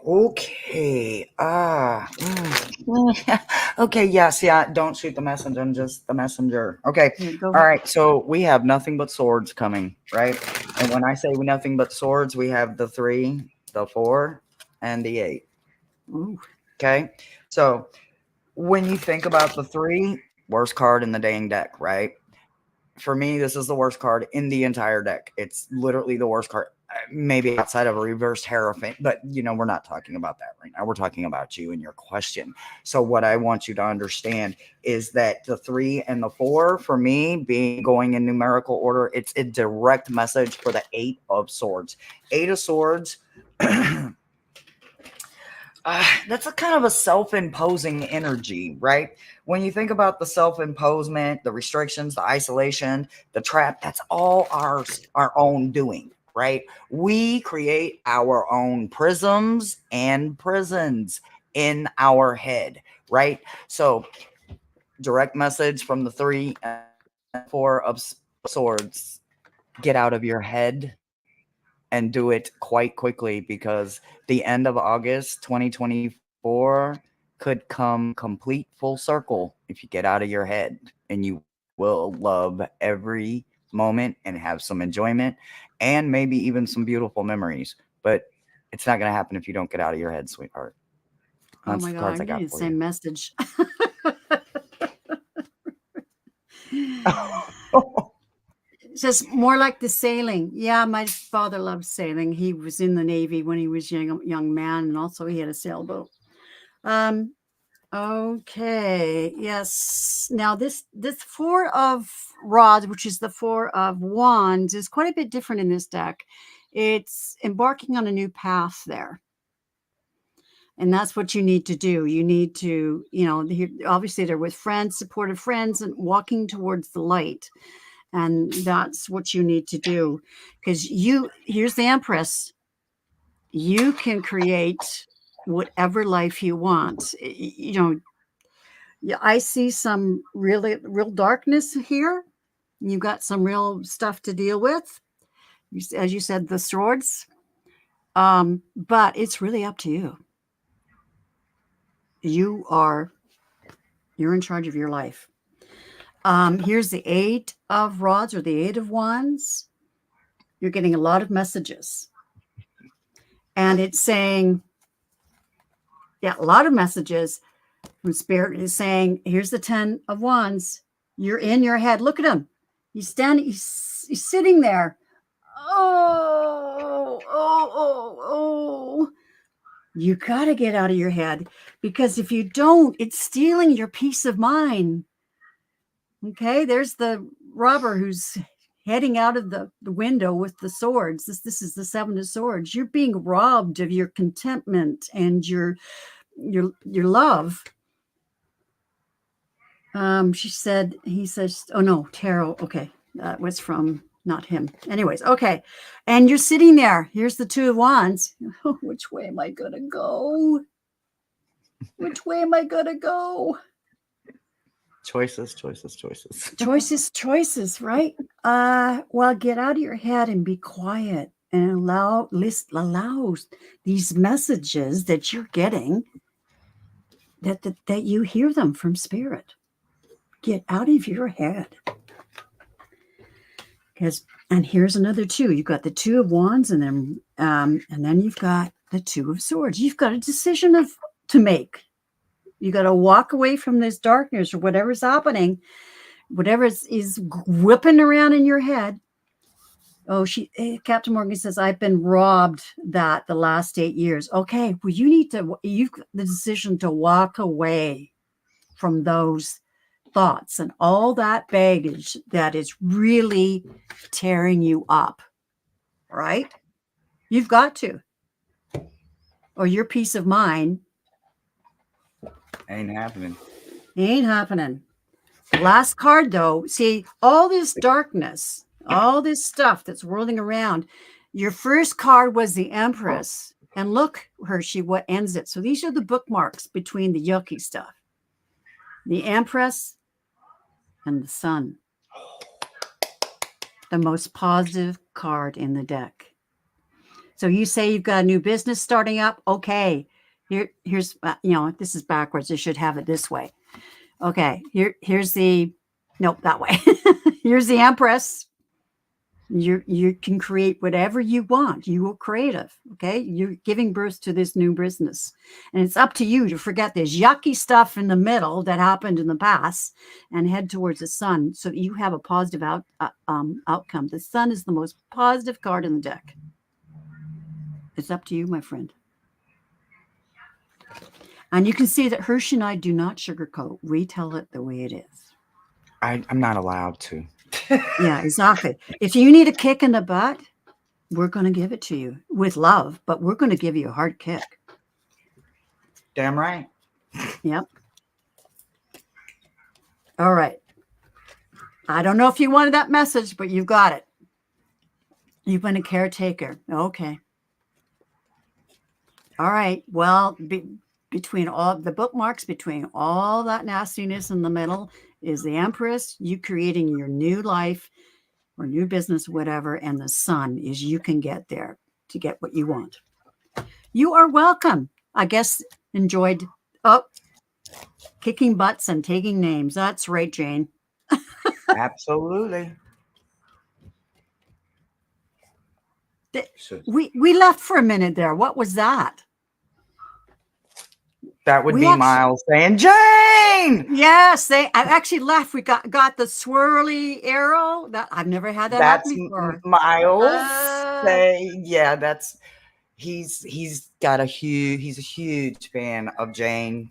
Okay. Okay. Yes. Yeah. Don't shoot the messenger. I'm just the messenger. Okay. Yeah, go All right. So we have nothing but swords coming, right? And when I say nothing but swords, we have the 3, the 4, and the 8. Ooh. Okay. So when you think about the 3, worst card in the dang deck, right? For me, this is the worst card in the entire deck. It's literally the worst card, maybe outside of a reversed Hierophant, but we're not talking about that right now. We're talking about you and your question. So what I want you to understand is that the 3 and the 4, for me, being going in numerical order, it's a direct message for the 8 of Swords. 8 of Swords. That's a kind of a self-imposing energy, right? When you think about the self-imposement, the restrictions, the isolation, the trap, that's all our own doing, right? We create our own prisms and prisons in our head, right? So direct message from the 3 and 4 of Swords: get out of your head and do it quite quickly, because the end of August 2024 could come complete full circle if you get out of your head, and you will love every moment and have some enjoyment and maybe even some beautiful memories. But it's not going to happen if you don't get out of your head, sweetheart. Oh That's my the God, cards I I'm getting got the for same you. message. It says more like the sailing. Yeah, my father loved sailing. He was in the Navy when he was young man, and also he had a sailboat. Okay, yes. Now this 4 of rods, which is the 4 of wands, is quite a bit different in this deck. It's embarking on a new path there. And that's what you need to do. You need to, obviously they're with friends, supportive friends, and walking towards the light. And that's what you need to do. Because here's the Empress. You can create whatever life you want. Yeah, I see some real darkness here. You've got some real stuff to deal with. As you said, the swords. But it's really up to you. You're in charge of your life. Here's the 8 of rods, or the 8 of wands. You're getting a lot of messages. And it's saying, a lot of messages from Spirit is saying, here's the 10 of wands. You're in your head. Look at him. He's standing, he's sitting there. Oh. You got to get out of your head, because if you don't, it's stealing your peace of mind. Okay, there's the robber who's heading out of the window with the swords. This is the 7 of swords. You're being robbed of your contentment and your love. He says, oh no, tarot. Okay, that was from not him. Anyways, okay. And you're sitting there. Here's the 2 of wands. Which way am I gonna go? Which way am I gonna go? Choices, right? Well, get out of your head and be quiet and allow these messages that you're getting, that you hear them from Spirit. get out of your head. And here's another two. You've got the Two of Wands, and then you've got the Two of Swords. You've got a decision to make. You got to walk away from this darkness or whatever's happening, whatever is whipping around in your head. Oh, Captain Morgan says, I've been robbed that the last 8 years. Okay, well, you've got the decision to walk away from those thoughts and all that baggage that is really tearing you up, right? You've got to, or your peace of mind Ain't happening. ain't happening. Last card, though, see, all this darkness, all this stuff that's whirling around. Your first card was the Empress. And look, Hershe, what ends it. So these are the bookmarks between the yucky stuff. The Empress and the Sun. The most positive card in the deck. So you say you've got a new business starting up. Okay, here's, this is backwards. I should have it this way. Okay, here's that way. Here's the Empress. You can create whatever you want. You are creative, okay? You're giving birth to this new business. And it's up to you to forget this yucky stuff in the middle that happened in the past and head towards the Sun so that you have a positive outcome. The Sun is the most positive card in the deck. It's up to you, my friend. And you can see that Hershe and I do not sugarcoat. We tell it the way it is. I'm not allowed to. Yeah, exactly. If you need a kick in the butt, we're going to give it to you with love, but we're going to give you a hard kick. Damn right. Yep. All right. I don't know if you wanted that message, but you've got it. You've been a caretaker. Okay. All right. Well, between all the bookmarks, between all that nastiness in the middle is the Empress, you creating your new life or new business, whatever, and the Sun is you can get there to get what you want. You are welcome. I guess enjoyed kicking butts and taking names. That's right, Jane. Absolutely. We left for a minute there. What was that? That would be Miles saying, Jane! Yes, I actually left. We got the swirly arrow. That I've never had that happen before. Miles. He's a huge fan of Jane.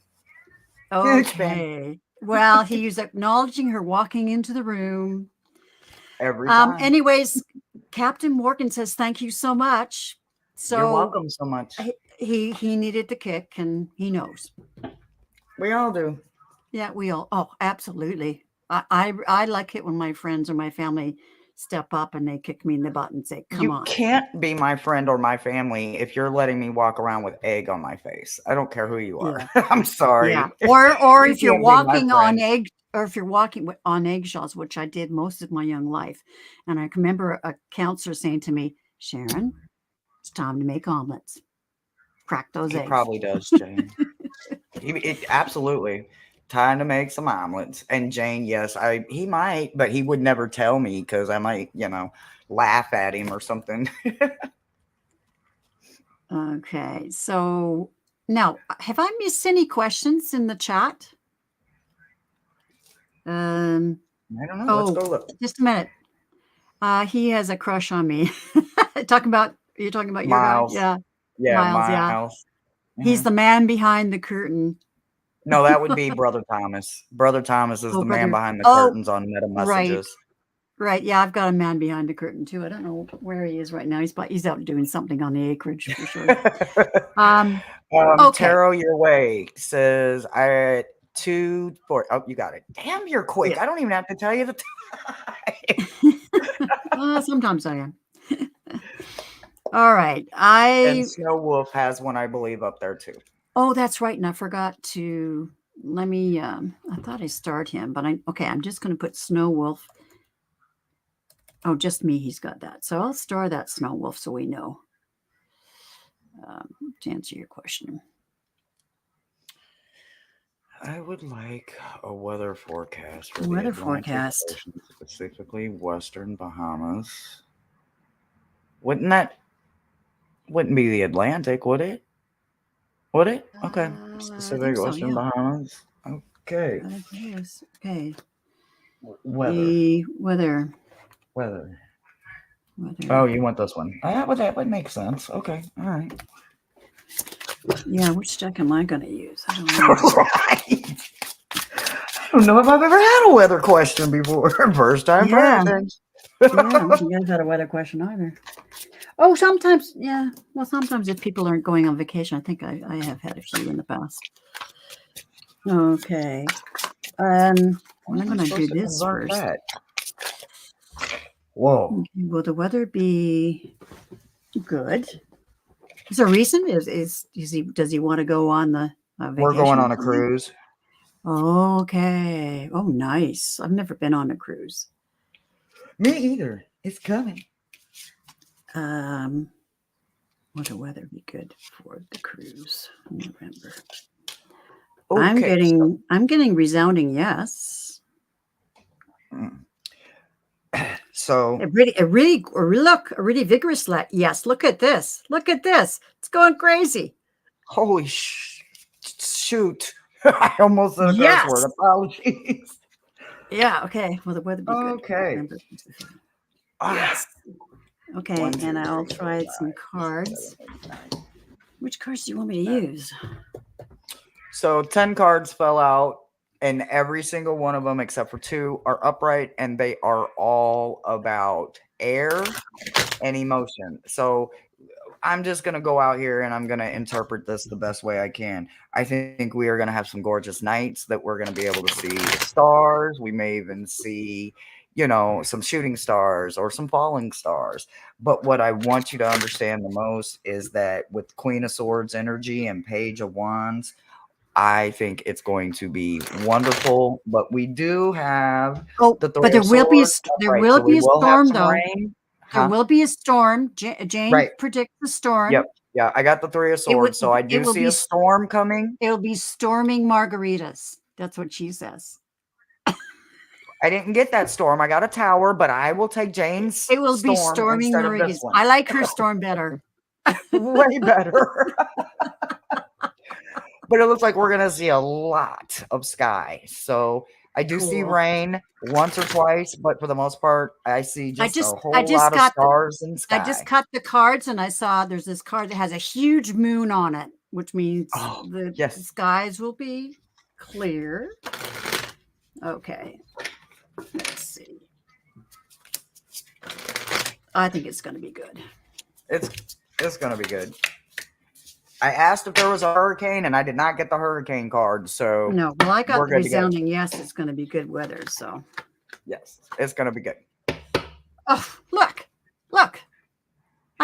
Okay. Well, he was acknowledging her walking into the room. Every time. Anyways, Captain Morgan says, thank you so much. So you're welcome so much. He needed the kick, and he knows. We all do. Yeah, we all. Oh, absolutely. I like it when my friends or my family step up and they kick me in the butt and say, come on. You can't be my friend or my family if you're letting me walk around with egg on my face. I don't care who you are. Yeah. I'm sorry. Yeah. Or if you're walking on egg, or if you're walking on eggshells, which I did most of my young life. And I can remember a counselor saying to me, Sharon, it's time to make omelets. Crack those eggs. He probably does, Jane. Absolutely. Time to make some omelets. And Jane, yes, he might, but he would never tell me because I might, laugh at him or something. Okay. So now, have I missed any questions in the chat? I don't know. Let's go look. Just a minute. He has a crush on me. You're talking about Miles. Your guy? Yeah, Miles. Yeah. Mm-hmm. He's the man behind the curtain. No, that would be Brother Thomas. Brother Thomas is the man behind the curtains on Meta Messages. Right. Yeah, I've got a man behind the curtain too. I don't know where he is right now. He's out doing something on the acreage for sure. Okay. Tarot Your Way says I 2 4. Oh, you got it. Damn, you're quick. Yeah. I don't even have to tell you the time. Sometimes I am. All right. And Snow Wolf has one, I believe, up there too. Oh, that's right. And I forgot to let me. I thought I starred him, but I'm just going to put Snow Wolf. Oh, just me. He's got that. So I'll star that Snow Wolf so we know. To answer your question. I would like a weather forecast for the Weather Atlantic forecast. Ocean, specifically Western Bahamas. Wouldn't that wouldn't be the Atlantic, would it? Would it? Okay. I Specific think so. Western Yeah, Bahamas. Okay. I think it is. Okay. Weather. The weather. Weather. Oh, Weather. you want this one? That would make sense. Okay. All right. Yeah, which deck am I going to use? I don't know. Right. I don't know if I've ever had a weather question before. First time Yeah, practicing. yeah. I don't think I've had a weather question either. Oh, sometimes, yeah. Well, sometimes if people aren't going on vacation, I think I have had a few in the past. Okay. I'm Why am I going to do supposed to this convert first. that? Whoa. Okay, will the weather be good? Is there a reason? Does he want to go on the We're going vacation or on a something? cruise. Okay. Oh, nice. I've never been on a cruise. Me either. It's coming. Will the weather be good for the cruise in November? Okay. I'm getting resounding yes. So A really vigorous yes. Look at this. Look at this. It's going crazy. holy shoot. I almost said a curse word. Yes. Apologies. Yeah. Okay. Will the weather be good? Okay. November. Ah, Yes. Okay. 1, 2, And 3, I'll 4, try 5, some 6, cards. 7, 8, 9. Which cards do you want me to use? So 10 cards fell out, and every single one of them, except for 2, are upright, and they are all about air and emotion. So I'm just going to go out here and I'm going to interpret this the best way I can. I think we are going to have some gorgeous nights that we're going to be able to see stars. We may even see, some shooting stars or some falling stars. But what I want you to understand the most is that with Queen of Swords energy and Page of Wands, I think it's going to be wonderful. But we do have Oh, the but Three of Swords there upright, will so we be a will have storm some though. rain. There Huh? will be a storm. Jane Right. predicts a Yep. storm. Yeah, I got the Three of Swords, so I It do will see be a storm coming. It'll be storming margaritas. That's what she says. I didn't get that storm. I got a tower, but I will take Jane's It will be storm storming instead of this margaritas. one. I like her storm better. Way better. But it looks like we're going to see a lot of sky. So I do see Cool. rain once or twice, but for the most part, I see just a I whole just lot of got stars and I just sky. cut the cards and I saw there's this card that has a huge moon on it, which means Oh, the yes. skies will be clear. Okay. Let's see. I think it's going to be good. It's going to be good. I asked if there was a hurricane, and I did not get the hurricane card. So no, well, I got we're the good to go. resounding yes. It's going to be good weather. So Yes, it's going to be good. Oh, look! I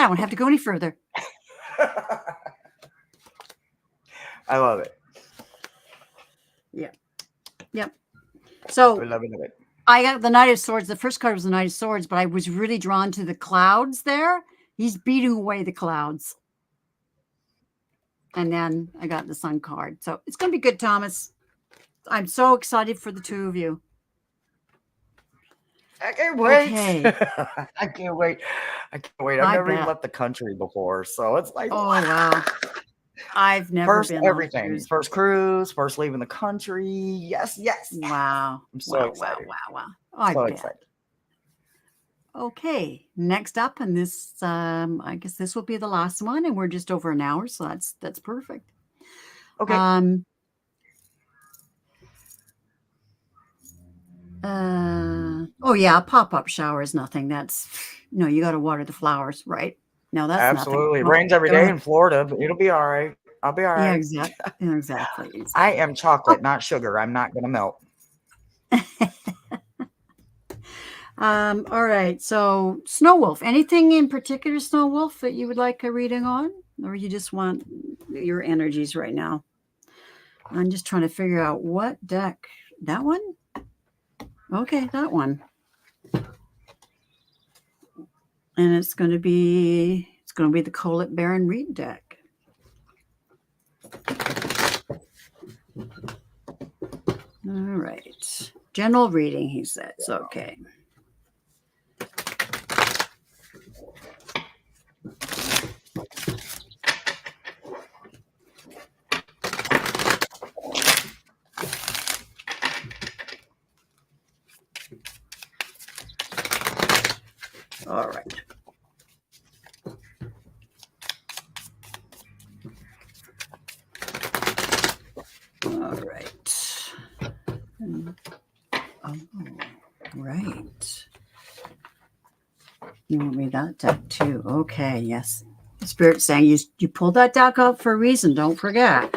don't have to go any further. I love it. Yeah. Yep. So I love it. I got the Knight of Swords. The first card was the Knight of Swords, but I was really drawn to the clouds there. He's beating away the clouds. And then I got the Sun card. So it's going to be good, Thomas. I'm so excited for the two of you. I can't wait. Okay. I can't wait. I've never even left the country before. So it's like, oh, wow. I've never first been everything. on a cruise. First cruise, first leaving the country. Yes. Wow. I'm so excited. Wow. So excited. Okay, next up, and this I guess this will be the last one, and we're just over an hour, so that's perfect. Okay. Oh yeah, a pop-up shower is nothing. That's you got to water the flowers, right? No, that's Absolutely. nothing. Rains every day in Florida, but it'll be all right. I'll be all right. Yeah, exactly. I am chocolate, not sugar. I'm not going to melt. All right. So, Snow Wolf, anything in particular, Snow Wolf, that you would like a reading on, or you just want your energies right now? I'm just trying to figure out what deck. That one? Okay, that one. And it's going to be the Colette Baron Reed deck. All right. General reading, he says. Okay. All right. All right. Oh, right. You want me that deck too? Okay, yes. The Spirit's saying you pulled that deck out for a reason. Don't forget.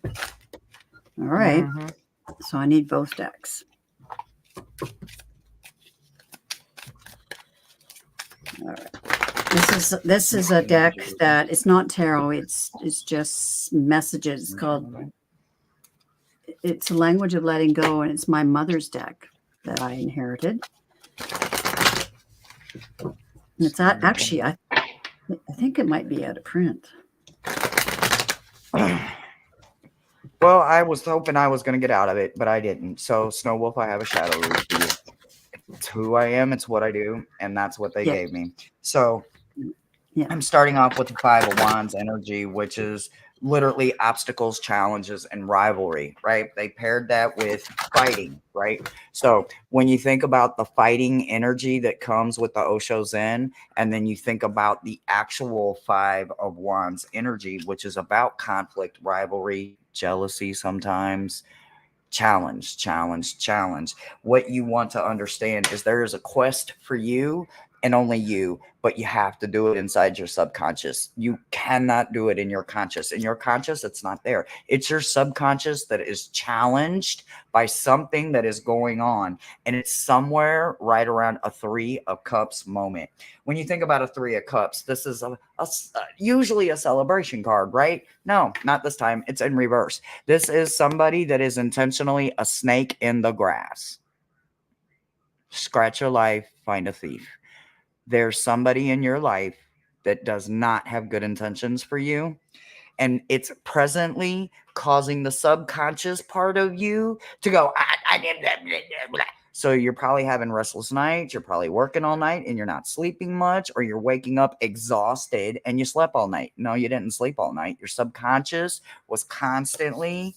All right. Mm-hmm. So I need both decks. All right. This is a deck that it's not tarot. It's just messages. It's a language of letting go, and it's my mother's deck that I inherited. And it's actually I think it might be out of print. Well, I was hoping I was going to get out of it, but I didn't. So, Snow Wolf, I have a shadow root for you. It's who I am. It's what I do, and that's what they gave me. So, I'm starting off with the Five of Wands energy, which is literally obstacles, challenges, and rivalry, right? They paired that with fighting, right? So when you think about the fighting energy that comes with the Osho Zen, and then you think about the actual Five of Wands energy, which is about conflict, rivalry, jealousy sometimes, challenge, challenge, challenge. What you want to understand is there is a quest for you and only you, but you have to do it inside your subconscious. You cannot do it in your conscious. In your conscious, it's not there. It's your subconscious that is challenged by something that is going on, and it's somewhere right around a Three of Cups moment. When you think about a Three of Cups, this is usually a celebration card, right? No, not this time. It's in reverse. This is somebody that is intentionally a snake in the grass. Scratch your life, find a thief. There's somebody in your life that does not have good intentions for you, and it's presently causing the subconscious part of you to go, so you're probably having restless nights, you're probably working all night and you're not sleeping much, or you're waking up exhausted and you slept all night. No, you didn't sleep all night. Your subconscious was constantly.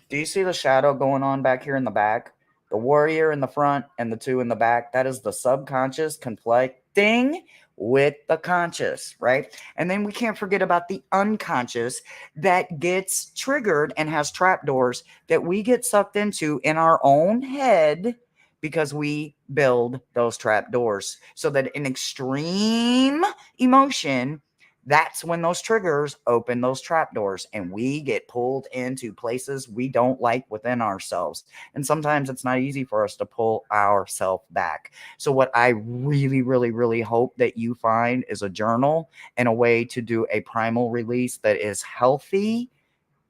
Do you see the shadow going on back here in the back? The warrior in the front and the two in the back, that is the subconscious conflicting with the conscious, right? And then we can't forget about the unconscious that gets triggered and has trapdoors that we get sucked into in our own head because we build those trapdoors. So that in extreme emotion, that's when those triggers open those trapdoors and we get pulled into places we don't like within ourselves. And sometimes it's not easy for us to pull ourselves back. So what I really, really, really hope that you find is a journal and a way to do a primal release that is healthy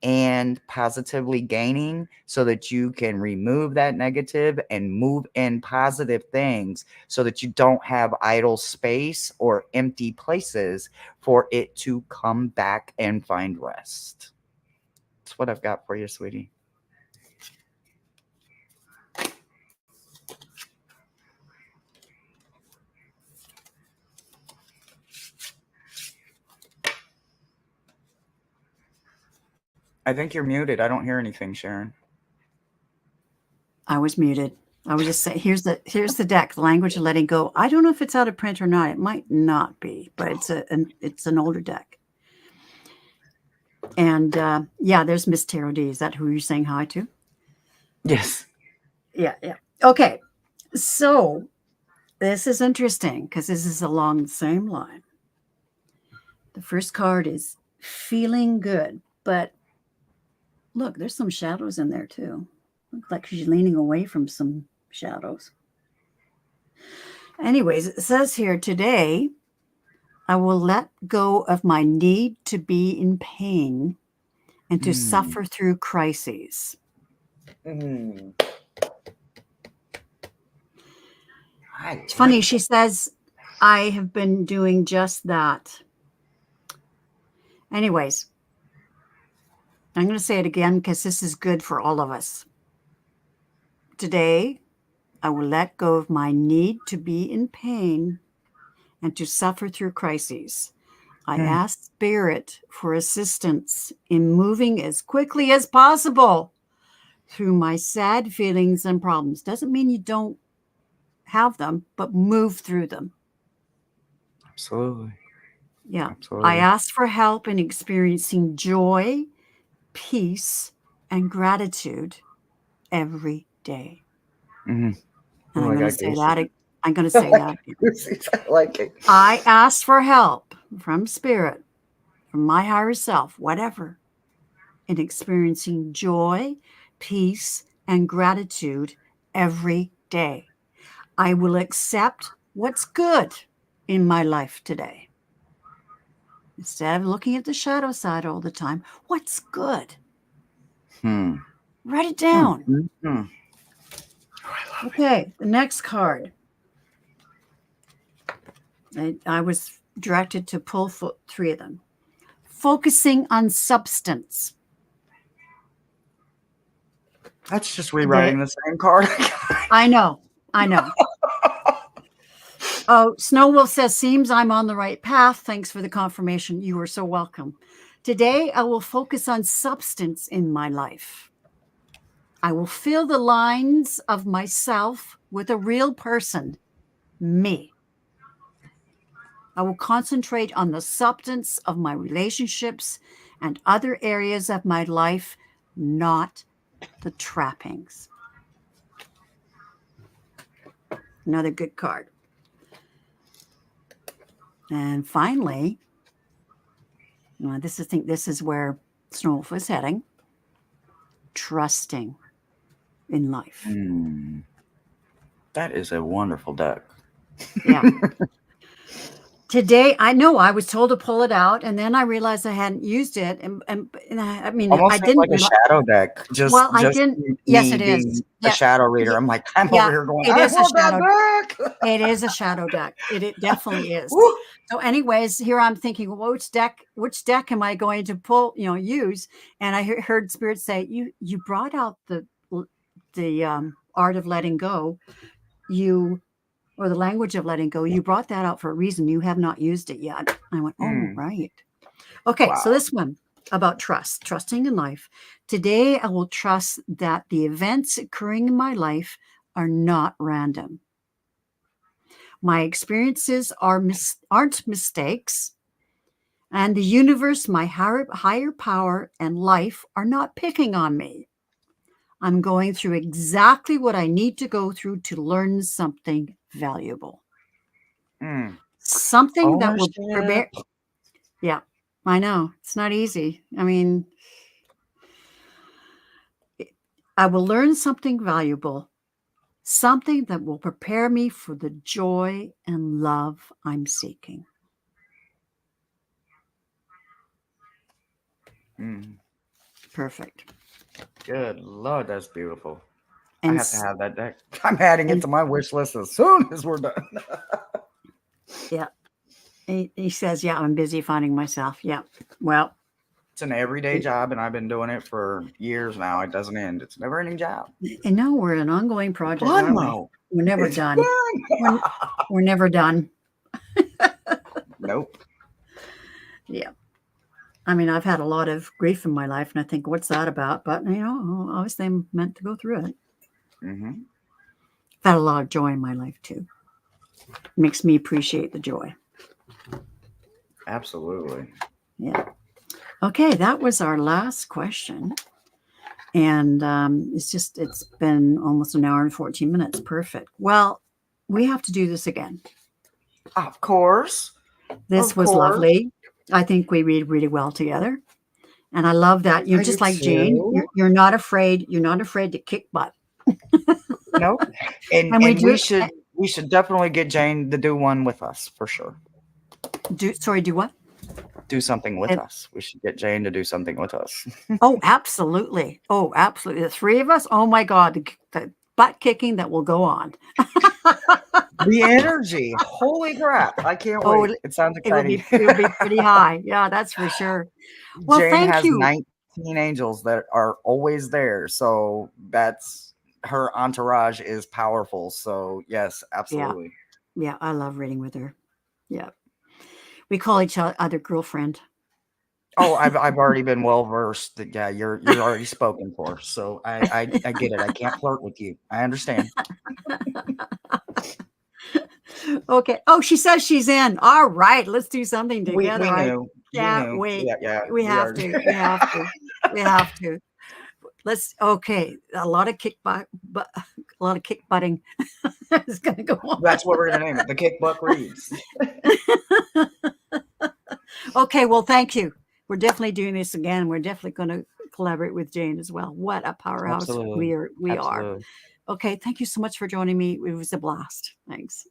and positively gaining, so that you can remove that negative and move in positive things, so that you don't have idle space or empty places for it to come back and find rest. That's what I've got for you, sweetie. I think you're muted. I don't hear anything, Sharon. I was muted. I was just saying, here's the deck, the language of letting go. I don't know if it's out of print or not. It might not be, but it's an older deck. And yeah, there's Miss Tarot D. Is that who you're saying hi to? Yes. Yeah. Okay. So this is interesting because this is along the same line. The first card is feeling good, but look, there's some shadows in there too. Looks like she's leaning away from some shadows. Anyways, it says here, today I will let go of my need to be in pain and to suffer through crises. It's funny, she says, I have been doing just that. Anyways, I'm going to say it again because this is good for all of us. Today, I will let go of my need to be in pain and to suffer through crises. I Mm. ask Spirit for assistance in moving as quickly as possible through my sad feelings and problems. Doesn't mean you don't have them, but move through them. Absolutely. Yeah. I Absolutely. ask for help in experiencing joy, peace, and gratitude every day. Hmm. And Oh, I'm I going to got say gooses. that. I'm going to I say like that again. gooses. I like it. I ask for help from Spirit, from my higher self, whatever, in experiencing joy, peace, and gratitude every day. I will accept what's good in my life today. Instead of looking at the shadow side all the time, what's good? Hmm. Write it Hmm. down. Hmm. Hmm. Oh, I love it. Okay, the next card. I was directed to pull three of them. Focusing on substance. That's just Today, rewriting the same card. I know, I know. Oh, Snow Wolf says, seems I'm on the right path. Thanks for the confirmation. You are so welcome. Today, I will focus on substance in my life. I will fill the lines of myself with a real person, me. I will concentrate on the substance of my relationships and other areas of my life, not the trappings. Another good card. And finally, this is where Snow Wolf is heading. Trusting in life. Hmm. That is a wonderful deck. Yeah. Today, I know I was told to pull it out, and then I realized I hadn't used it, and I mean, I Almost seems didn't like a realize. shadow deck. Well, I Just didn't. Yes, me it is. being a Yeah, shadow reader. yeah, I'm like, I'm over yeah. here going, It I is a want shadow. that deck. It is a shadow deck. It definitely is. Woo. So, anyways, here I'm thinking, well, which deck am I going to pull? Use. And I heard Spirit say, you brought out the art of letting go. Or the language of letting go. You brought that out for a reason. You have not used it yet. I went, oh, Hmm. right. Okay, so Wow. this one about trusting in life. Today, I will trust that the events occurring in my life are not random. My experiences aren't mistakes, and the universe, my higher power, and life are not picking on me. I'm going through exactly what I need to go through to learn something valuable. Hmm. Something that will Ownership. prepare. Yeah, I know. It's not easy. I mean, I will learn something valuable, something that will prepare me for the joy and love I'm seeking. Hmm. Perfect. Good Lord, that's beautiful. I And have to have that deck. I'm adding it and to my wish list as soon as we're done. yeah, he says, yeah, I'm busy finding myself. Yeah. Well, It's an everyday job, and I've been doing it for years now. It doesn't end. It's a never-ending job. and now we're an ongoing project, Fun aren't we? though. We're never It's done. fun. We're, we're never done. Nope. Yeah. I mean, I've had a lot of grief in my life, and I think, what's that about? But, obviously I'm meant to go through it. Mm-hmm. I've had a lot of joy in my life, too. It makes me appreciate the joy. Absolutely. Yeah. Okay, that was our last question. And it's been almost an hour and 14 minutes. Perfect. Well, we have to do this again. Of course. This Of was course. lovely. I think we read really well together. And I love that. You're I do just like Jane. too. You're not afraid. You're not afraid to kick butt. Nope. And And we and do we should definitely get Jane to do one with us for sure. do what? Do something with And, us. We should get Jane to do something with us. oh, absolutely. Oh, absolutely. The three of us. Oh my God. The butt kicking that will go on. The energy. Holy crap. I can't Oh, wait. It sounds it'll exciting. be pretty high. Yeah, that's for sure. Well, Jane thank has you. teen angels that are always there. So that's her entourage is powerful. So yes, Yeah. absolutely. Yeah. I love reading with her. Yeah. We call each other girlfriend. Oh, I've already been well versed that yeah, you're already spoken for. So I get it. I can't flirt with you. I understand. Okay. Oh, she says she's in. All right. Let's do something We together. I knew. We can't knew. wait. Yeah, We we have are. to. We have to. We have to. Let's. Okay. A lot of kick butt, but a lot of kick butting is going to go on. That's what we're gonna name it. The Kick Buck Reads. Okay. Well, thank you. We're definitely doing this again. We're definitely going to collaborate with Jane as well. What a powerhouse we Absolutely. are. We are. Absolutely. Okay. Thank you so much for joining me. It was a blast. Thanks.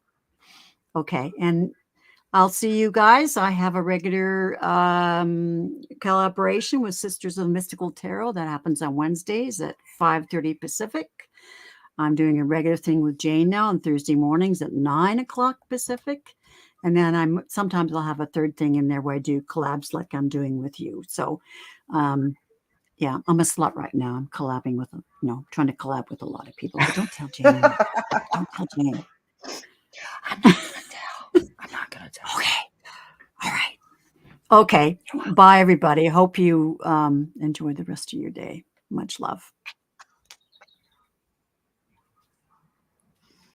Okay. And I'll see you guys. I have a regular collaboration with Sisters of the Mystical Tarot that happens on Wednesdays at 5:30 Pacific. I'm doing a regular thing with Jane now on Thursday mornings at 9 o'clock Pacific. And then sometimes I'll have a third thing in there where I do collabs like I'm doing with you. So um, yeah, I'm a slut right now. I'm collabing with, trying to collab with a lot of people, but don't tell Jane. Don't tell Jane. I'm not gonna tell. I'm not gonna tell. Okay. All right. Okay. Bye, everybody. Hope you enjoy the rest of your day. Much love.